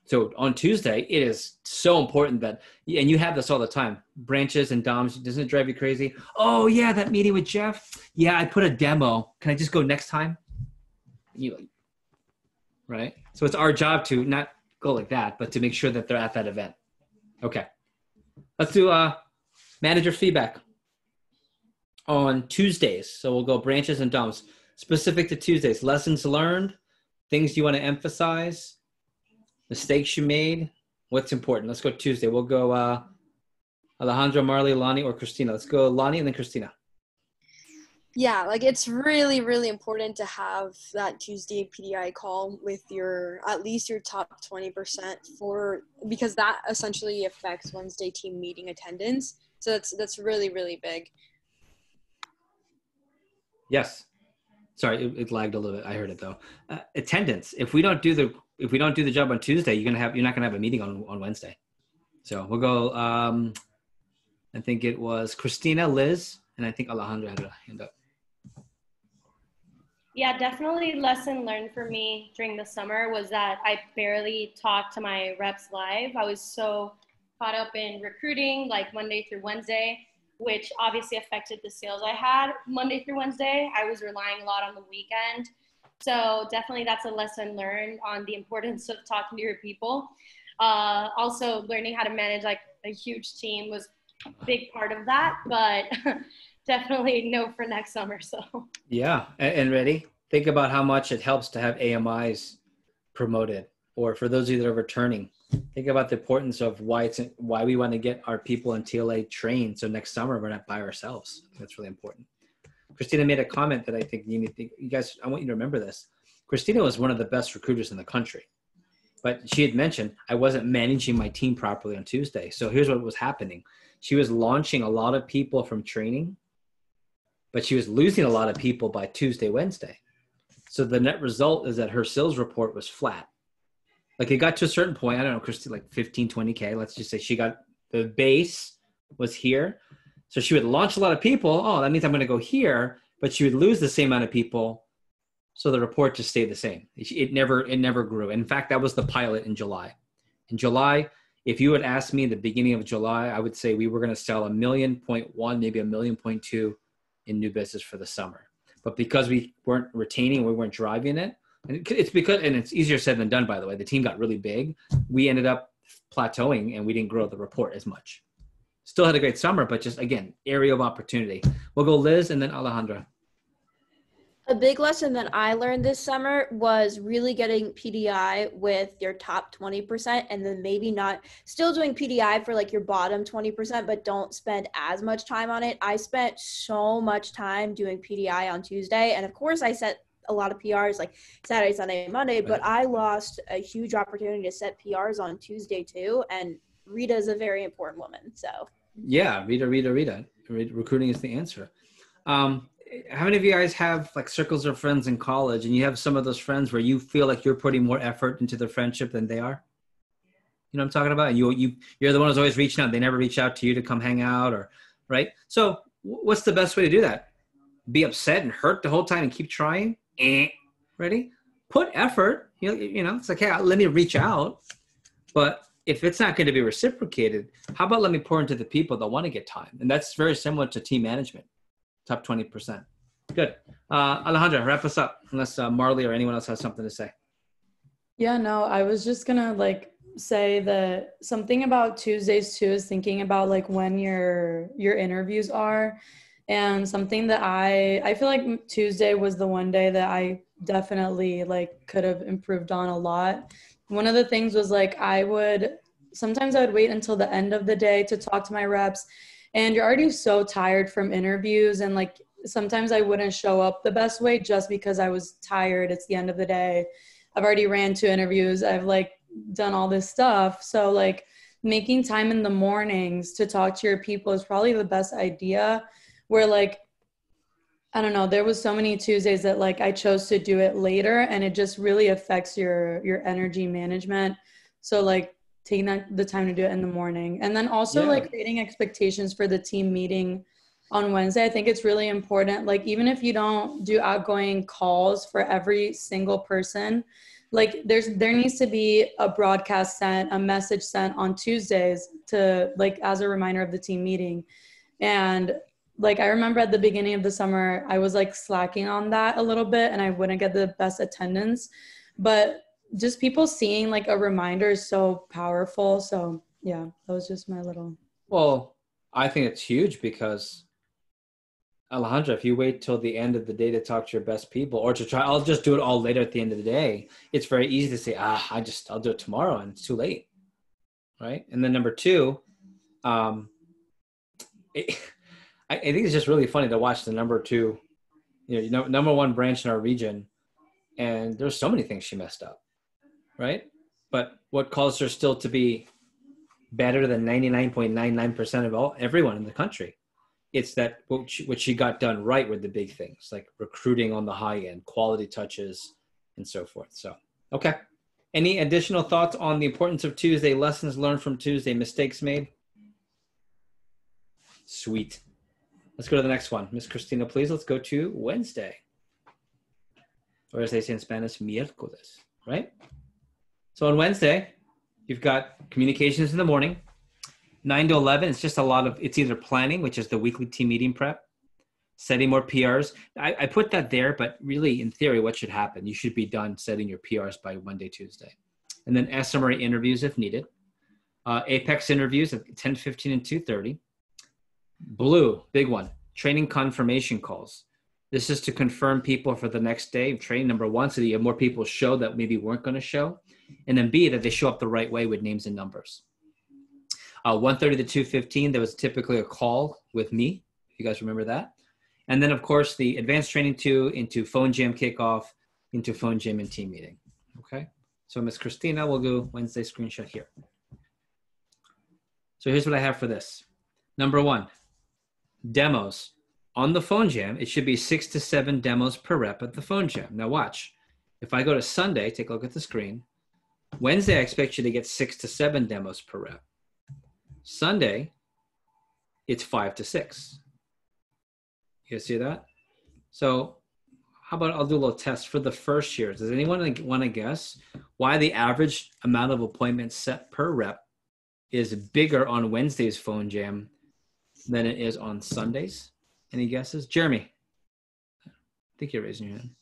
Speaker 1: So on Tuesday, it is so important that, and you have this all the time, Branches and Doms, doesn't it drive you crazy? Oh yeah, that meeting with Jeff. Yeah, I put a demo. Can I just go next time? Right? So it's our job to not go like that, but to make sure that they're at that event. Okay. Let's do manager feedback on Tuesdays. So we'll go Branches and Doms. Specific to Tuesdays, lessons learned, things you want to emphasize, mistakes you made, what's important. Let's go Tuesday. We'll go Alejandro, Marley, Lonnie, or Christina. Let's go Lonnie and then Christina.
Speaker 18: Yeah, like it's really, really important to have that Tuesday PDI call with at least your top 20% because that essentially affects Wednesday team meeting attendance. So that's really, really big.
Speaker 1: Yes. Sorry, it lagged a little bit. I heard it though. Attendance. If we don't do the job on Tuesday, you're not gonna have a meeting on Wednesday. So we'll go. I think it was Christina, Liz, and I think Alejandro had a hand up.
Speaker 16: Yeah, definitely lesson learned for me during the summer was that I barely talked to my reps live. I was so caught up in recruiting, like Monday through Wednesday, which obviously affected the sales I had Monday through Wednesday. I was relying a lot on the weekend. So definitely that's a lesson learned on the importance of talking to your people. Also learning how to manage like a huge team was a big part of that, but definitely no for next summer. So
Speaker 1: yeah, and ready? Think about how much it helps to have AMIs promoted, or for those of you that are returning, think about the importance of why we want to get our people in TLA trained. So next summer we're not by ourselves. That's really important. Christina made a comment that I think you guys, I want you to remember this. Christina was one of the best recruiters in the country, but she had mentioned I wasn't managing my team properly on Tuesday. So here's what was happening. She was launching a lot of people from training, but she was losing a lot of people by Tuesday, Wednesday. So the net result is that her sales report was flat. Like it got to a certain point, I don't know, Christy, like 15, 20K. Let's just say she got, the base was here. So she would launch a lot of people. Oh, that means I'm going to go here, but she would lose the same amount of people. So the report just stayed the same. It never grew. In fact, that was the pilot in July. In July, if you had asked me at the beginning of July, I would say we were going to sell 1.1 million, maybe 1.2 million in new business for the summer. But because we weren't retaining, we weren't driving it, and it's easier said than done, by the way. The team got really big. We ended up plateauing and we didn't grow the report as much. Still had a great summer, but just, again, area of opportunity. We'll go Liz and then Alejandra.
Speaker 13: A big lesson that I learned this summer was really getting PDI with your top 20% and then maybe not still doing PDI for like your bottom 20%, but don't spend as much time on it. I spent so much time doing PDI on Tuesday. And of course I set a lot of PRs like Saturday, Sunday, Monday, but I lost a huge opportunity to set PRs on Tuesday too. And Rita is a very important woman. So
Speaker 1: Yeah, Rita. Recruiting is the answer. How many of you guys have like circles of friends in college and you have some of those friends where you feel like you're putting more effort into their friendship than they are? You know what I'm talking about? And you're the one who's always reaching out. They never reach out to you to come hang out or, right? So what's the best way to do that? Be upset and hurt the whole time and keep trying? Ready? Put effort. You know, it's like, hey, let me reach out. But if it's not going to be reciprocated, how about let me pour into the people that want to get time? And that's very similar to team management. Top 20%. Good. Alejandra, wrap us up, unless Marley or anyone else has something to say.
Speaker 8: Yeah, no, I was just gonna like say that something about Tuesdays too is thinking about like when your interviews are, and something that I feel like Tuesday was the one day that I definitely like could have improved on a lot. One of the things was like sometimes I would wait until the end of the day to talk to my reps. And you're already so tired from interviews, and like sometimes I wouldn't show up the best way just because I was tired. It's the end of the day. I've already ran 2 interviews. I've like done all this stuff. So like making time in the mornings to talk to your people is probably the best idea. Where like, I don't know, there was so many Tuesdays that like I chose to do it later, and it just really affects your energy management. So like taking the time to do it in the morning. And then also like creating expectations for the team meeting on Wednesday. I think it's really important. Like even if you don't do outgoing calls for every single person, like there needs to be a broadcast sent, a message sent on Tuesdays to like as a reminder of the team meeting. And like I remember at the beginning of the summer, I was like slacking on that a little bit and I wouldn't get the best attendance. But just people seeing like a reminder is so powerful. So yeah, that was just my little.
Speaker 1: Well, I think it's huge because Alejandra, if you wait till the end of the day to talk to your best people or to try, I'll just do it all later at the end of the day. It's very easy to say, I'll do it tomorrow and it's too late. Right. And then number 2, I think it's just really funny to watch the number 2, number 1 branch in our region. And there's so many things she messed up. Right. But what caused her still to be better than 99.99% of everyone in the country? It's that what she got done right were the big things, like recruiting on the high end, quality touches, and so forth. So, okay. Any additional thoughts on the importance of Tuesday, lessons learned from Tuesday, mistakes made? Sweet. Let's go to the next one. Miss Christina, please. Let's go to Wednesday. Or as they say in Spanish, miércoles, right? So on Wednesday, you've got communications in the morning. 9 to 11, it's just it's either planning, which is the weekly team meeting prep, setting more PRs. I put that there, but really in theory, what should happen? You should be done setting your PRs by Monday, Tuesday. And then SMRA interviews if needed. Apex interviews at 10:15 and 2:30. Blue, big one, training confirmation calls. This is to confirm people for the next day of training, number 1, so that you have more people show that maybe weren't going to show. And then B, that they show up the right way with names and numbers. 1:30 to 2:15, there was typically a call with me, if you guys remember that. And then, of course, the advanced training 2 into phone jam kickoff, into phone jam and team meeting. Okay, so Miss Christina will go Wednesday screenshot here. So here's what I have for this. Number 1, demos. On the phone jam, it should be 6 to 7 demos per rep at the phone jam. Now watch. If I go to Sunday, take a look at the screen. Wednesday, I expect you to get 6 to 7 demos per rep. Sunday, it's 5 to 6. You guys see that? So how about I'll do a little test for the first year. Does anyone want to guess why the average amount of appointments set per rep is bigger on Wednesday's phone jam than it is on Sundays? Any guesses? Jeremy, I think you're raising your hand.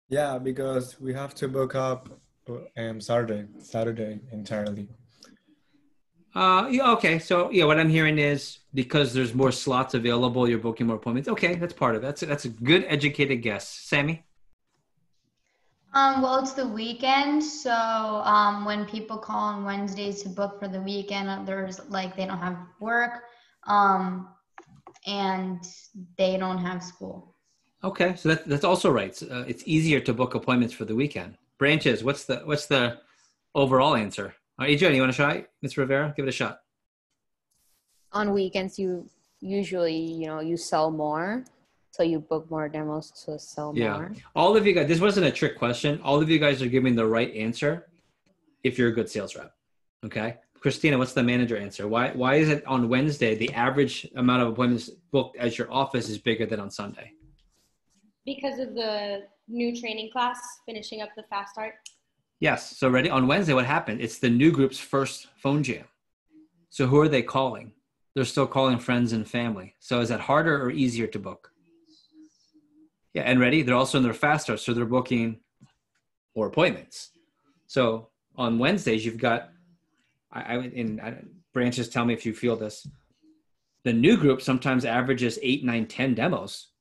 Speaker 9: Yeah, because we have to book up Saturday entirely.
Speaker 1: Yeah, okay. So yeah, what I'm hearing is because there's more slots available, you're booking more appointments. Okay, that's part of it. That's a good educated guess. Sammy?
Speaker 25: Well, it's the weekend, so when people call on Wednesdays to book for the weekend, there's like they don't have work, and they don't have school.
Speaker 1: Okay, so that's also right. It's easier to book appointments for the weekend. Branches, what's the overall answer? Adrian, you want to try? Ms. Rivera, give it a shot.
Speaker 2: On weekends, you usually, you sell more. So you book more demos to sell more.
Speaker 1: All of you guys, this wasn't a trick question. All of you guys are giving the right answer if you're a good sales rep. Okay. Christina, what's the manager answer? Why is it on Wednesday, the average amount of appointments booked at your office is bigger than on Sunday?
Speaker 16: Because of the new training class finishing up the fast start.
Speaker 1: Yes. So ready? On Wednesday, what happened? It's the new group's first phone jam. So who are they calling? They're still calling friends and family. So is that harder or easier to book? Yeah, and ready? They're also in their fast start, so they're booking more appointments. So on Wednesdays, you've got, branches, tell me if you feel this. The new group sometimes averages 8, 9, 10 demos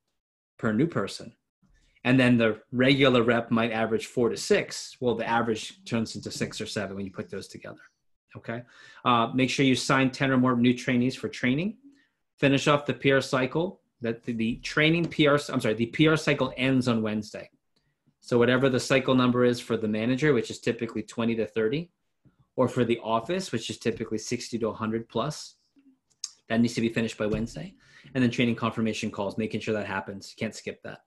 Speaker 1: per new person. And then the regular rep might average 4 to 6. Well, the average turns into 6 or 7 when you put those together. Okay. Make sure you sign 10 or more new trainees for training. Finish off the PR cycle. That the PR cycle ends on Wednesday. So whatever the cycle number is for the manager, which is typically 20 to 30, or for the office, which is typically 60 to 100 plus, that needs to be finished by Wednesday. And then training confirmation calls, making sure that happens. You can't skip that.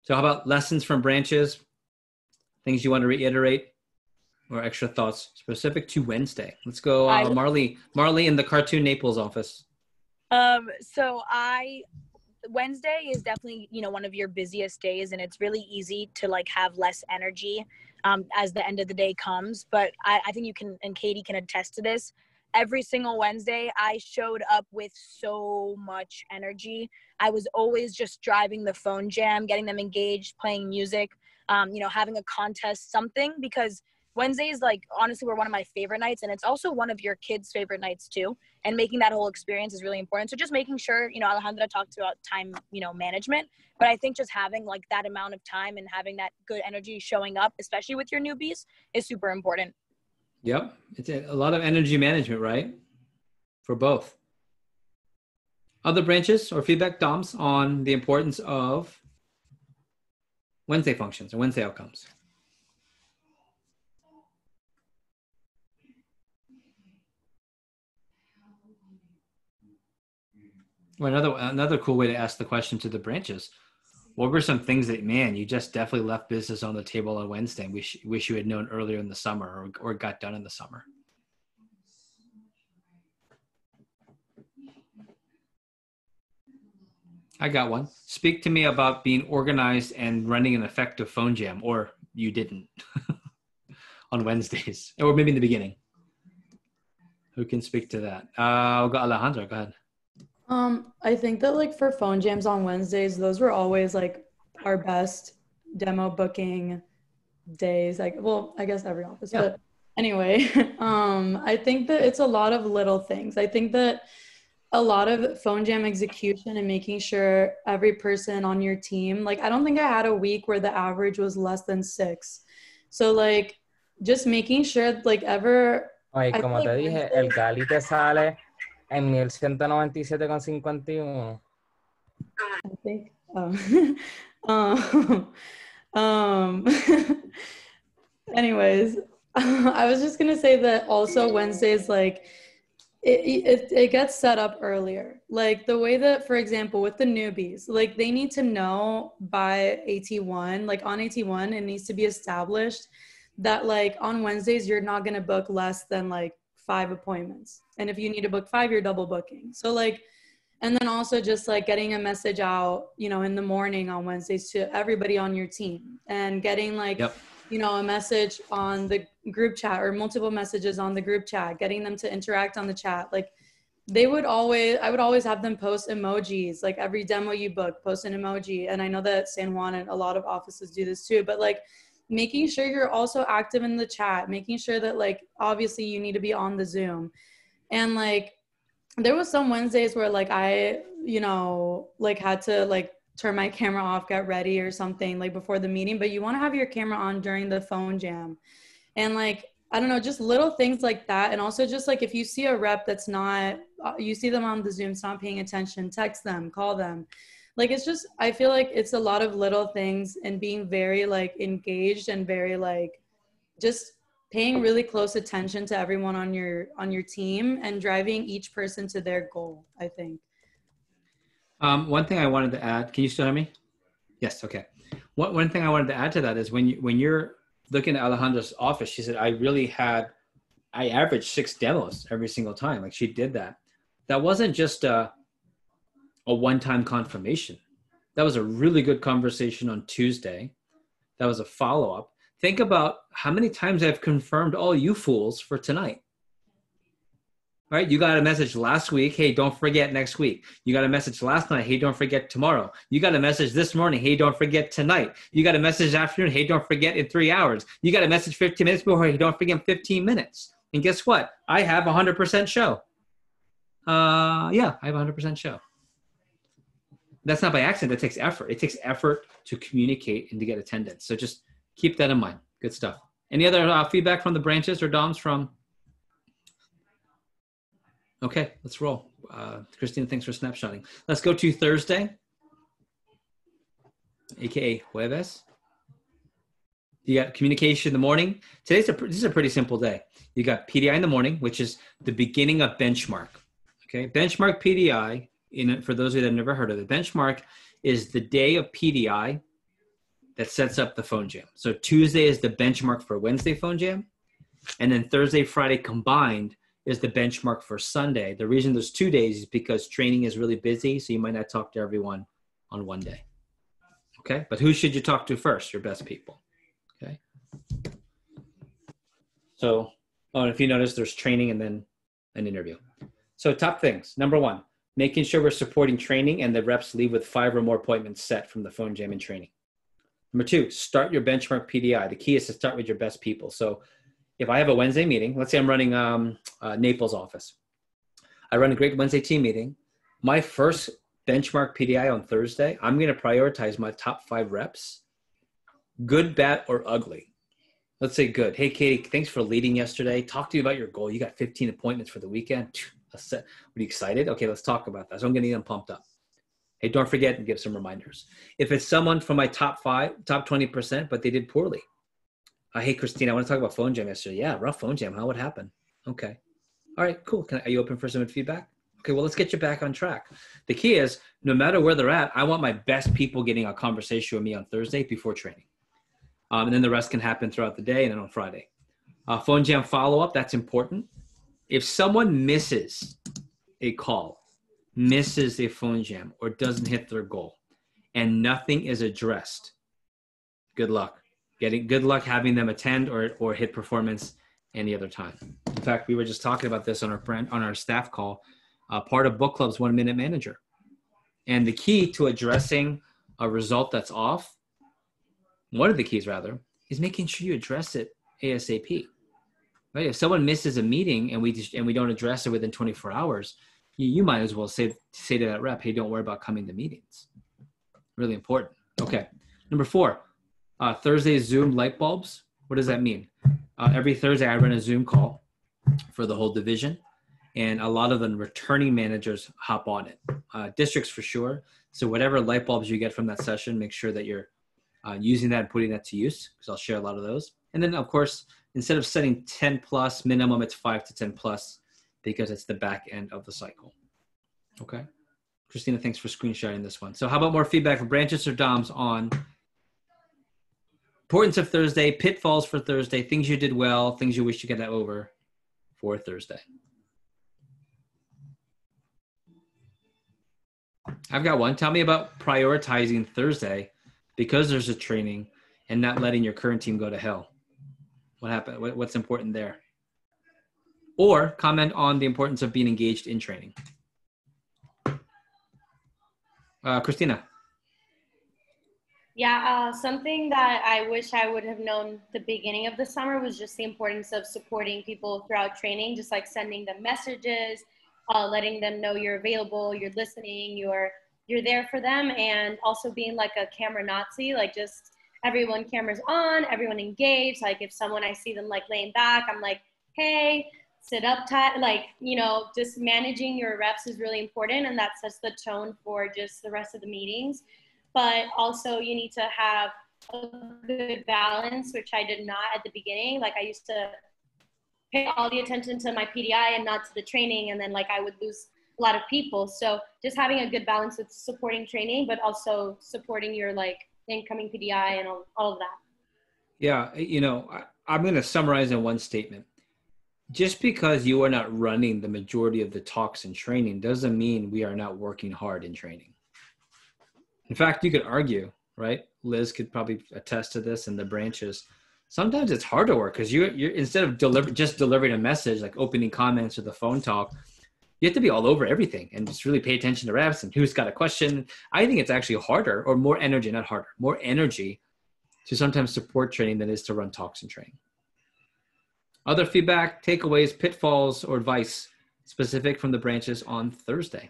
Speaker 1: So how about lessons from branches? Things you want to reiterate or extra thoughts specific to Wednesday? Let's go, Marley in the Cartoon Naples office.
Speaker 3: So Wednesday is definitely, one of your busiest days, and it's really easy to like have less energy as the end of the day comes. But I think you can, and Katie can attest to this. Every single Wednesday, I showed up with so much energy. I was always just driving the phone jam, getting them engaged, playing music, having a contest, something, because Wednesdays, like, honestly, were one of my favorite nights, and it's also one of your kids' favorite nights too. And making that whole experience is really important. So just making sure, Alejandra talked about time, management, but I think just having like that amount of time and having that good energy showing up, especially with your newbies, is super important.
Speaker 1: Yep. It's a lot of energy management, right? For both. Other branches or feedback, Doms, on the importance of Wednesday functions or Wednesday outcomes? Well, another cool way to ask the question to the branches: what were some things that, man, you just definitely left business on the table on Wednesday and wish you had known earlier in the summer or got done in the summer? I got one. Speak to me about being organized and running an effective phone jam, or you didn't on Wednesdays, or maybe in the beginning. Who can speak to that? I'll go Alejandra, go ahead.
Speaker 8: I think that like for phone jams on Wednesdays, those were always like our best demo booking days. Like, well, I guess every office, yeah. But anyway, I think that it's a lot of little things. I think that a lot of phone jam execution and making sure every person on your team, like, I don't think I had a week where the average was less than 6. So like, just making sure like
Speaker 15: Oye, como te dije, el Cali te sale en 1197,51.
Speaker 8: I think, anyways, I was just gonna say that also Wednesdays, like, it gets set up earlier. Like the way that, for example, with the newbies, like they need to know by AT1, like on AT1, it needs to be established that like on Wednesdays, you're not going to book less than like 5 appointments. And if you need to book 5, you're double booking. So like, and then also just like getting a message out, in the morning on Wednesdays to everybody on your team, and getting like, a message on the group chat or multiple messages on the group chat, getting them to interact on the chat. Like I would always have them post emojis, like every demo you book, post an emoji. And I know that San Juan and a lot of offices do this too, but like making sure you're also active in the chat, making sure that like, obviously you need to be on the Zoom, And like, there was some Wednesdays where like I, you know, like had to like turn my camera off, get ready or something like before the meeting, but you want to have your camera on during the phone jam. And like, I don't know, just little things like that. And also just like, if you see a rep that's not, you see them on the Zoom, not paying attention, text them, call them. Like, it's just, I feel like it's a lot of little things and being very like engaged and very like, just paying really close attention to everyone on your team and driving each person to their goal, I think.
Speaker 1: One thing I wanted to add, can you still hear me? Yes, okay. One thing I wanted to add to that is when you're looking at Alejandra's office, she said, I averaged 6 demos every single time. Like she did that. That wasn't just a one-time confirmation. That was a really good conversation on Tuesday. That was a follow-up. Think about how many times I've confirmed all you fools for tonight. Right? You got a message last week. Hey, don't forget next week. You got a message last night. Hey, don't forget tomorrow. You got a message this morning. Hey, don't forget tonight. You got a message this afternoon. Hey, don't forget in 3 hours. You got a message 15 minutes before. Hey, don't forget in 15 minutes. And guess what? I have 100% show. Yeah, I have 100% show. That's not by accident. That takes effort. It takes effort to communicate and to get attendance. So just keep that in mind. Good stuff. Any other feedback from the branches or DOMs from? Okay, let's roll. Christina, thanks for snapshotting. Let's go to Thursday, AKA Jueves. You got communication in the morning. This is a pretty simple day. You got PDI in the morning, which is the beginning of benchmark. Okay, benchmark PDI, for those of you that have never heard of it, benchmark is the day of PDI that sets up the phone jam. So Tuesday is the benchmark for Wednesday phone jam. And then Thursday, Friday combined is the benchmark for Sunday. The reason there's 2 days is because training is really busy, so you might not talk to everyone on one day. Okay, but who should you talk to first? Your best people. Okay. So, and if you notice, there's training and then an interview. So top things. Number 1, making sure we're supporting training and the reps leave with 5 or more appointments set from the phone jam and training. Number 2, start your benchmark PDI. The key is to start with your best people. So if I have a Wednesday meeting, let's say I'm running Naples office. I run a great Wednesday team meeting. My first benchmark PDI on Thursday, I'm going to prioritize my top 5 reps, good, bad, or ugly. Let's say good. Hey, Katie, thanks for leading yesterday. Talk to you about your goal. You got 15 appointments for the weekend. Are you excited? Okay, let's talk about that. So I'm going to get them pumped up. Hey, don't forget and give some reminders. If it's someone from my top 20%, but they did poorly. Hey, Christina, I want to talk about phone jam yesterday. Yeah, rough phone jam. How would happen? Okay. All right, cool. Are you open for some feedback? Okay, well, let's get you back on track. The key is no matter where they're at, I want my best people getting a conversation with me on Thursday before training. And then the rest can happen throughout the day and then on Friday. Phone jam follow-up, that's important. If someone misses a call, misses a phone jam, or doesn't hit their goal, and nothing is addressed, good luck. Good luck having them attend or hit performance any other time. In fact, we were just talking about this on our staff call. Part of book club's 1 minute manager. And the key to addressing a result that's off, one of the keys rather, is making sure you address it ASAP. Right? If someone misses a meeting and we don't address it within 24 hours, you might as well say to that rep, hey, don't worry about coming to meetings. Really important. Okay. Number 4, Thursday Zoom light bulbs. What does that mean? Every Thursday I run a Zoom call for the whole division, and a lot of the returning managers hop on it. Districts for sure. So whatever light bulbs you get from that session, make sure that you're using that and putting that to use, because I'll share a lot of those. And then of course, instead of setting 10 plus minimum, it's 5 to 10 plus, because it's the back end of the cycle. Okay. Christina, thanks for screenshotting this one. So how about more feedback from branches or DOMs on importance of Thursday, pitfalls for Thursday, things you did well, things you wish you could have over for Thursday? I've got one. Tell me about prioritizing Thursday because there's a training and not letting your current team go to hell. What happened? What's important there? Or comment on the importance of being engaged in training. Christina.
Speaker 16: Yeah, something that I wish I would have known the beginning of the summer was just the importance of supporting people throughout training, just like sending them messages, letting them know you're available, you're listening, you're there for them, and also being like a camera Nazi, like just everyone cameras on, everyone engaged. Like if someone I see them like laying back, I'm like, hey, sit up tight. Like, you know, just managing your reps is really important, and that sets the tone for just the rest of the meetings. But also you need to have a good balance, which I did not at the beginning. Like I used to pay all the attention to my PDI and not to the training, and then like I would lose a lot of people. So just having a good balance with supporting training, but also supporting your like incoming PDI and all of that.
Speaker 1: Yeah, you know, I'm going to summarize in one statement. Just because you are not running the majority of the talks in training doesn't mean we are not working hard in training. In fact, you could argue, right? Liz could probably attest to this in the branches. Sometimes it's hard to work because you're instead of just delivering a message like opening comments or the phone talk, you have to be all over everything and just really pay attention to reps and who's got a question. I think it's actually harder or more energy, not harder, more energy to sometimes support training than it is to run talks and train. Other feedback, takeaways, pitfalls, or advice specific from the branches on Thursday.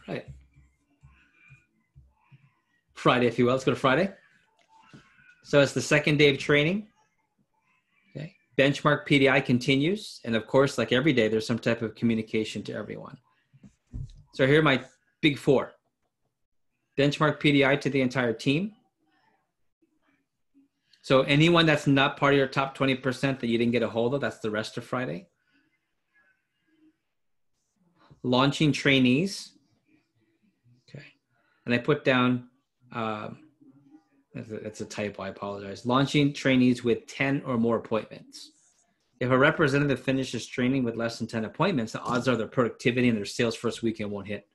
Speaker 1: All right. Friday, if you will. Let's go to Friday. So it's the second day of training. Okay. Benchmark PDI continues. And of course, like every day, there's some type of communication to everyone. So here are my big four. Benchmark PDI to the entire team. So anyone that's not part of your top 20% that you didn't get a hold of, that's the rest of Friday. Launching trainees. Okay. And I put down, it's a typo, I apologize. Launching trainees with 10 or more appointments. If a representative finishes training with less than 10 appointments, the odds are their productivity and their sales first weekend won't hit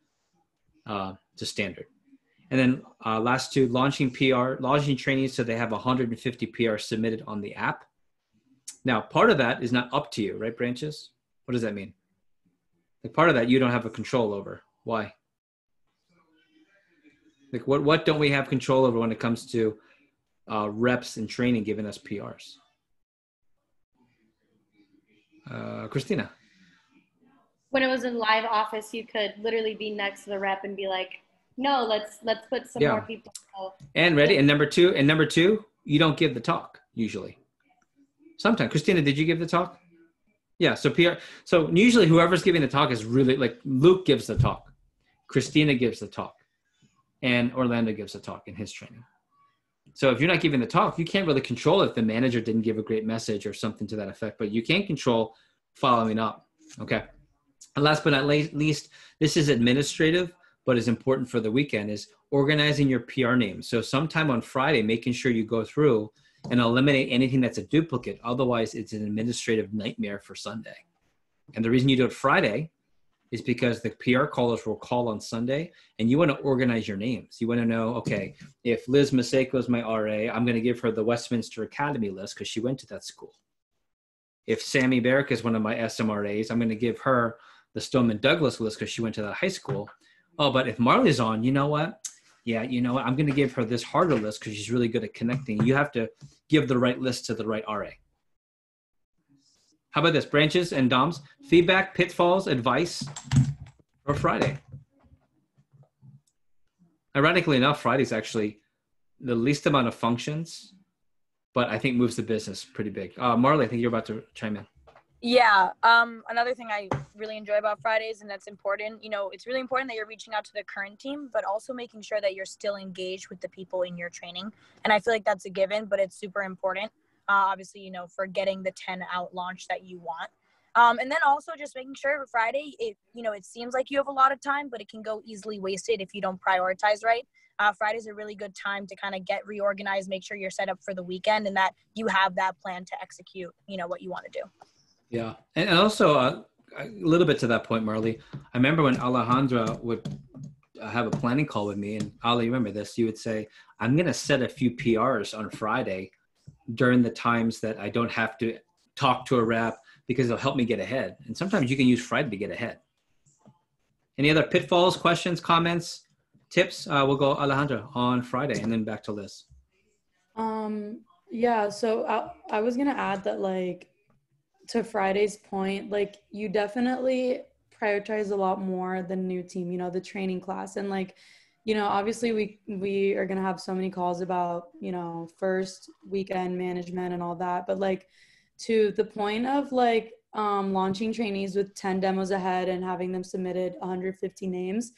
Speaker 1: to standard. And then last two, launching trainees so they have 150 PR submitted on the app. Now, part of that is not up to you, right, branches? What does that mean? Like part of that you don't have a control over. Why? Like what don't we have control over when it comes to reps and training giving us PRs? Christina.
Speaker 16: When it was in live office, you could literally be next to the rep and be like, no, let's put some more people.
Speaker 1: And ready. And number two, you don't give the talk usually. Sometimes. Christina, did you give the talk? Yeah. So PR. So usually whoever's giving the talk is really like Luke gives the talk, Christina gives the talk, and Orlando gives the talk in his training. So if you're not giving the talk, you can't really control if the manager didn't give a great message or something to that effect, but you can control following up. Okay. And last but not least, this is administrative, but is important for the weekend, is organizing your PR names. So sometime on Friday, making sure you go through and eliminate anything that's a duplicate. Otherwise, it's an administrative nightmare for Sunday. And the reason you do it Friday is because the PR callers will call on Sunday, and you want to organize your names. You want to know, okay, if Liz Maseko is my RA, I'm going to give her the Westminster Academy list because she went to that school. If Sammy Barrick is one of my SMRAs, I'm going to give her the Stoneman Douglas list because she went to that high school. Oh, but if Marley's on, you know what? Yeah, you know what? I'm going to give her this harder list because she's really good at connecting. You have to give the right list to the right RA. How about this? Branches and DOMs, feedback, pitfalls, advice for Friday. Ironically enough, Friday's actually the least amount of functions, but I think moves the business pretty big. Marley, I think you're about to chime in.
Speaker 3: Yeah. Another thing I really enjoy about Fridays, and that's important, you know, it's really important that you're reaching out to the current team, but also making sure that you're still engaged with the people in your training. And I feel like that's a given, but it's super important. Obviously, you know, for getting the 10 out launch that you want. And then also just making sure for Friday, it seems like you have a lot of time, but it can go easily wasted if you don't prioritize right. Friday's a really good time to kind of get reorganized, make sure you're set up for the weekend and that you have that plan to execute, you know, what you want to do.
Speaker 1: Yeah. And also a little bit to that point, Marley, I remember when Alejandra would have a planning call with me, and Ali, remember this, you would say, I'm going to set a few PRs on Friday during the times that I don't have to talk to a rep because it'll help me get ahead. And sometimes you can use Friday to get ahead. Any other pitfalls, questions, comments, tips? We'll go Alejandra on Friday and then back to Liz.
Speaker 8: Yeah, so I was gonna add that, like, to Friday's point, like, you definitely prioritize a lot more the new team, you know, the training class. And like, you know, obviously we are gonna have so many calls about, you know, first weekend management and all that, but like, to the point of like launching trainees with 10 demos ahead and having them submitted 150 names,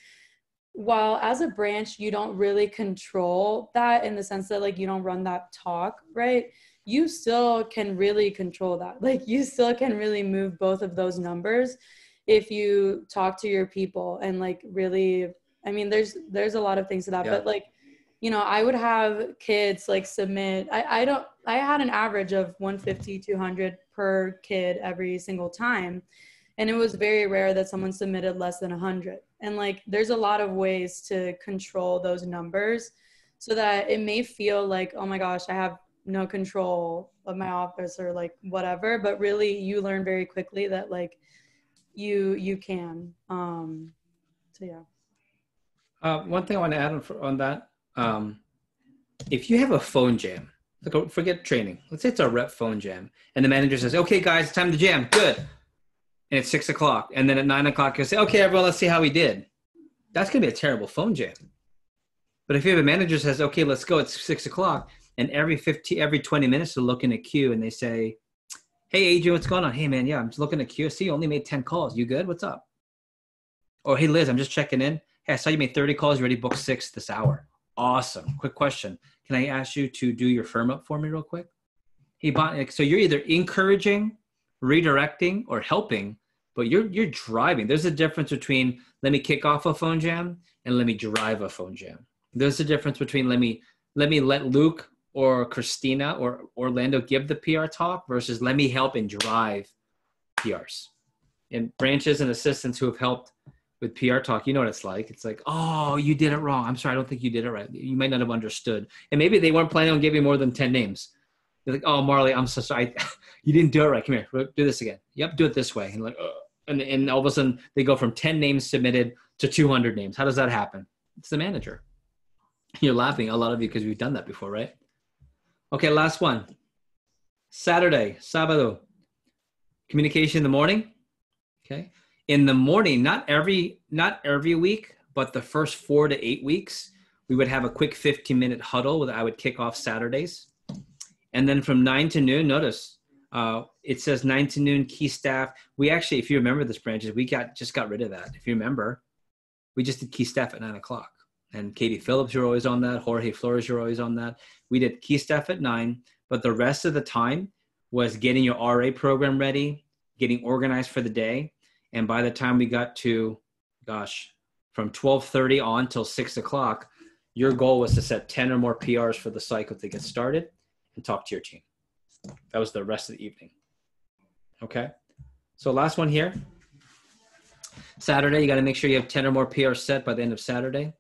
Speaker 8: while as a branch you don't really control that in the sense that like you don't run that talk, right? You still can really control that. Like, you still can really move both of those numbers if you talk to your people and like really, I mean, there's a lot of things to that, but like, you know, I would have kids like submit, I had an average of 150, 200 per kid every single time. And it was very rare that someone submitted less than 100. And like, there's a lot of ways to control those numbers so that it may feel like, oh my gosh, I have no control of my office or like whatever, but really you learn very quickly that like you can. So yeah.
Speaker 1: One thing I want to add on that, if you have a phone jam, like, forget training. Let's say it's a rep phone jam, and the manager says, "Okay, guys, time to jam." Good. And it's 6 o'clock, and then at 9 o'clock you say, "Okay, everyone, let's see how we did." That's gonna be a terrible phone jam. But if you have a manager that says, "Okay, let's go," it's 6 o'clock, and every 20 minutes they're looking at queue and they say, "Hey, Adrian, what's going on?" "Hey, man, yeah, I'm just looking at queue. I see you only made 10 calls. You good? What's up?" Or, "Hey, Liz, I'm just checking in. Hey, I saw you made 30 calls. You already booked 6 this hour. Awesome. Quick question. Can I ask you to do your firm up for me real quick?" Hey, so you're either encouraging, redirecting, or helping, but you're driving. There's a difference between let me kick off a phone jam and let me drive a phone jam. There's a difference between let me let Luke or Christina or Orlando give the PR talk versus let me help and drive PRs. And branches and assistants who have helped with PR talk, you know what it's like. It's like, "Oh, you did it wrong. I'm sorry, I don't think you did it right. You might not have understood." And maybe they weren't planning on giving more than 10 names. They're like, "Oh, Marley, I'm so sorry. You didn't do it right. Come here, do this again. Yep, do it this way." And like, and all of a sudden they go from 10 names submitted to 200 names. How does that happen? It's the manager. You're laughing, a lot of you, because we've done that before, right? Okay, last one. Saturday, sábado. Communication in the morning. Okay. In the morning, not every week, but the first 4 to 8 weeks, we would have a quick 15-minute huddle that I would kick off Saturdays. And then from 9 to noon, notice it says 9 to noon key staff. We actually, if you remember this, branches, we just got rid of that. If you remember, we just did key staff at 9 o'clock. And Katie Phillips, you're always on that. Jorge Flores, you're always on that. We did key staff at 9, but the rest of the time was getting your RA program ready, getting organized for the day. And by the time we got to, from 12:30 on till 6 o'clock, your goal was to set 10 or more PRs for the cycle to get started and talk to your team. That was the rest of the evening. Okay. So last one here. Saturday, you got to make sure you have 10 or more PRs set by the end of Saturday.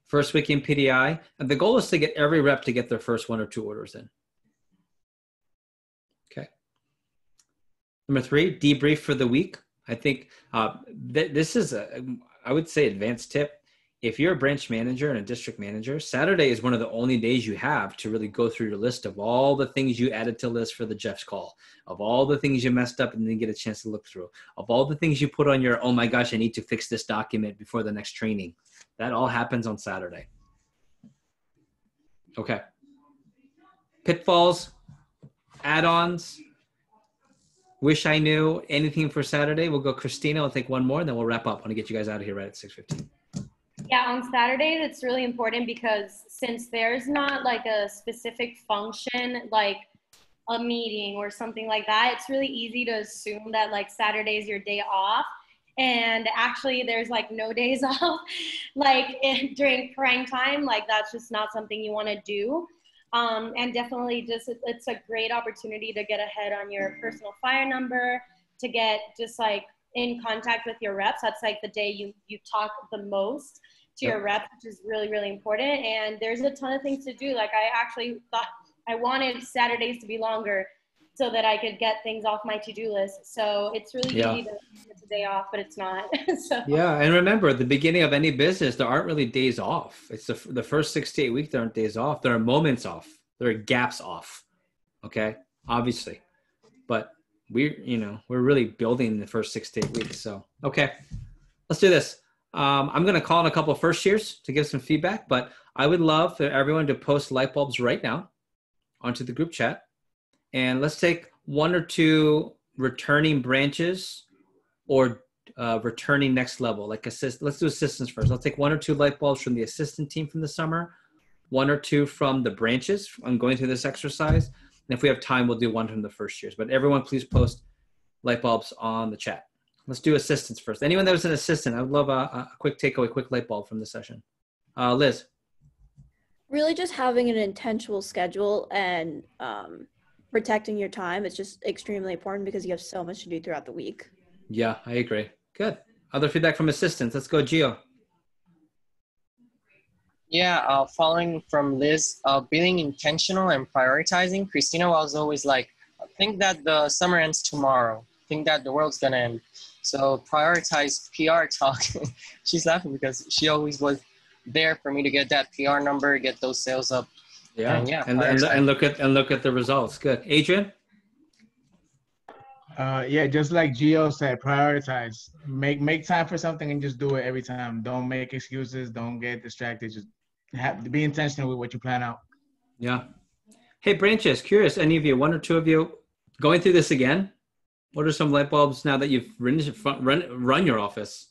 Speaker 1: First week in PDI. And the goal is to get every rep to get their first 1 or 2 orders in. Okay. Number 3, debrief for the week. I think this is I would say advanced tip. If you're a branch manager and a district manager, Saturday is one of the only days you have to really go through your list of all the things you added to list for the Jeff's call, of all the things you messed up and didn't get a chance to look through, of all the things you put on your, "Oh my gosh, I need to fix this document before the next training." That all happens on Saturday. Okay. Pitfalls, add-ons, wish I knew, anything for Saturday. We'll go Christina. I'll take one more, and then we'll wrap up. I want to get you guys out of here right at 6:15.
Speaker 16: Yeah, on Saturdays, it's really important because since there's not like a specific function, like a meeting or something like that, it's really easy to assume that like Saturday is your day off. And actually there's like no days off, like during prime time, like that's just not something you want to do. And definitely just, it's a great opportunity to get ahead on your personal fire number, to get just like in contact with your reps. That's like the day you talk the most to your reps, which is really, really important. And there's a ton of things to do. Like I actually thought I wanted Saturdays to be longer so that I could get things off my to-do list. So it's really
Speaker 1: Yeah.
Speaker 16: easy to it's a day off, but it's not. So
Speaker 1: Yeah, and remember, at the beginning of any business, there aren't really days off. It's the first 6 to 8 weeks, there aren't days off. There are moments off. There are gaps off. Okay, obviously, but we're really building the first 6 to 8 weeks. So okay, let's do this. I'm going to call in a couple of first years to give some feedback, but I would love for everyone to post light bulbs right now onto the group chat, and let's take 1 or 2 returning branches or returning next level, like let's do assistants first. I'll take 1 or 2 light bulbs from the assistant team from the summer, 1 or 2 from the branches. I'm going through this exercise. And if we have time, we'll do 1 from the first years. But everyone, please post light bulbs on the chat. Let's do assistants first. Anyone that was an assistant, I would love a quick takeaway, quick light bulb from the session. Liz.
Speaker 13: Really just having an intentional schedule and protecting your time is just extremely important because you have so much to do throughout the week.
Speaker 1: Yeah, I agree. Good. Other feedback from assistants. Let's go, Gio.
Speaker 4: Yeah, following from Liz, being intentional and prioritizing. Christina was always like, think that the summer ends tomorrow. Think that the world's gonna end. So prioritize PR talk. She's laughing because she always was there for me to get that PR number, get those sales up.
Speaker 1: Yeah, and look at the results. Good. Adrian?
Speaker 6: Yeah, just like Gio said, prioritize. Make time for something and just do it every time. Don't make excuses. Don't get distracted. Just have to be intentional with what you plan out.
Speaker 1: Yeah. Hey, branches, curious, any of you, 1 or 2 of you, going through this again? What are some light bulbs now that you've run your office?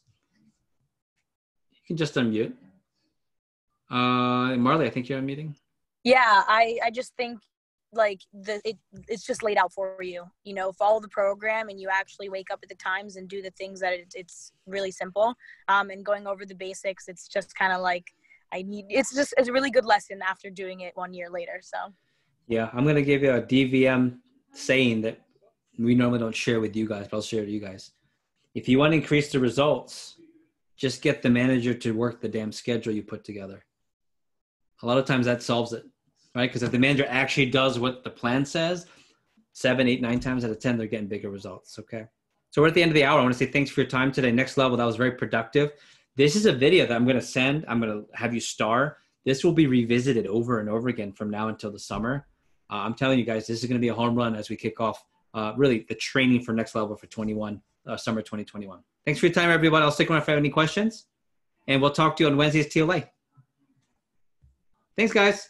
Speaker 1: You can just unmute. Marley, I think you're unmuting.
Speaker 3: Yeah, I just think like it's just laid out for you. You know, follow the program and you actually wake up at the times and do the things that it's really simple. And going over the basics, it's just kind of like it's a really good lesson after doing it 1 year later. So
Speaker 1: yeah, I'm gonna give you a DVM saying that we normally don't share with you guys, but I'll share it to you guys. If you want to increase the results, just get the manager to work the damn schedule you put together. A lot of times that solves it, right? Because if the manager actually does what the plan says, 7, 8, 9 times out of 10, they're getting bigger results, okay? So we're at the end of the hour. I want to say thanks for your time today. Next level, that was very productive. This is a video that I'm going to send. I'm going to have you star. This will be revisited over and over again from now until the summer. I'm telling you guys, this is going to be a home run as we kick off really the training for next level for summer 2021. Thanks for your time, everybody. I'll stick around if I have any questions. And we'll talk to you on Wednesday's TLA. Thanks, guys.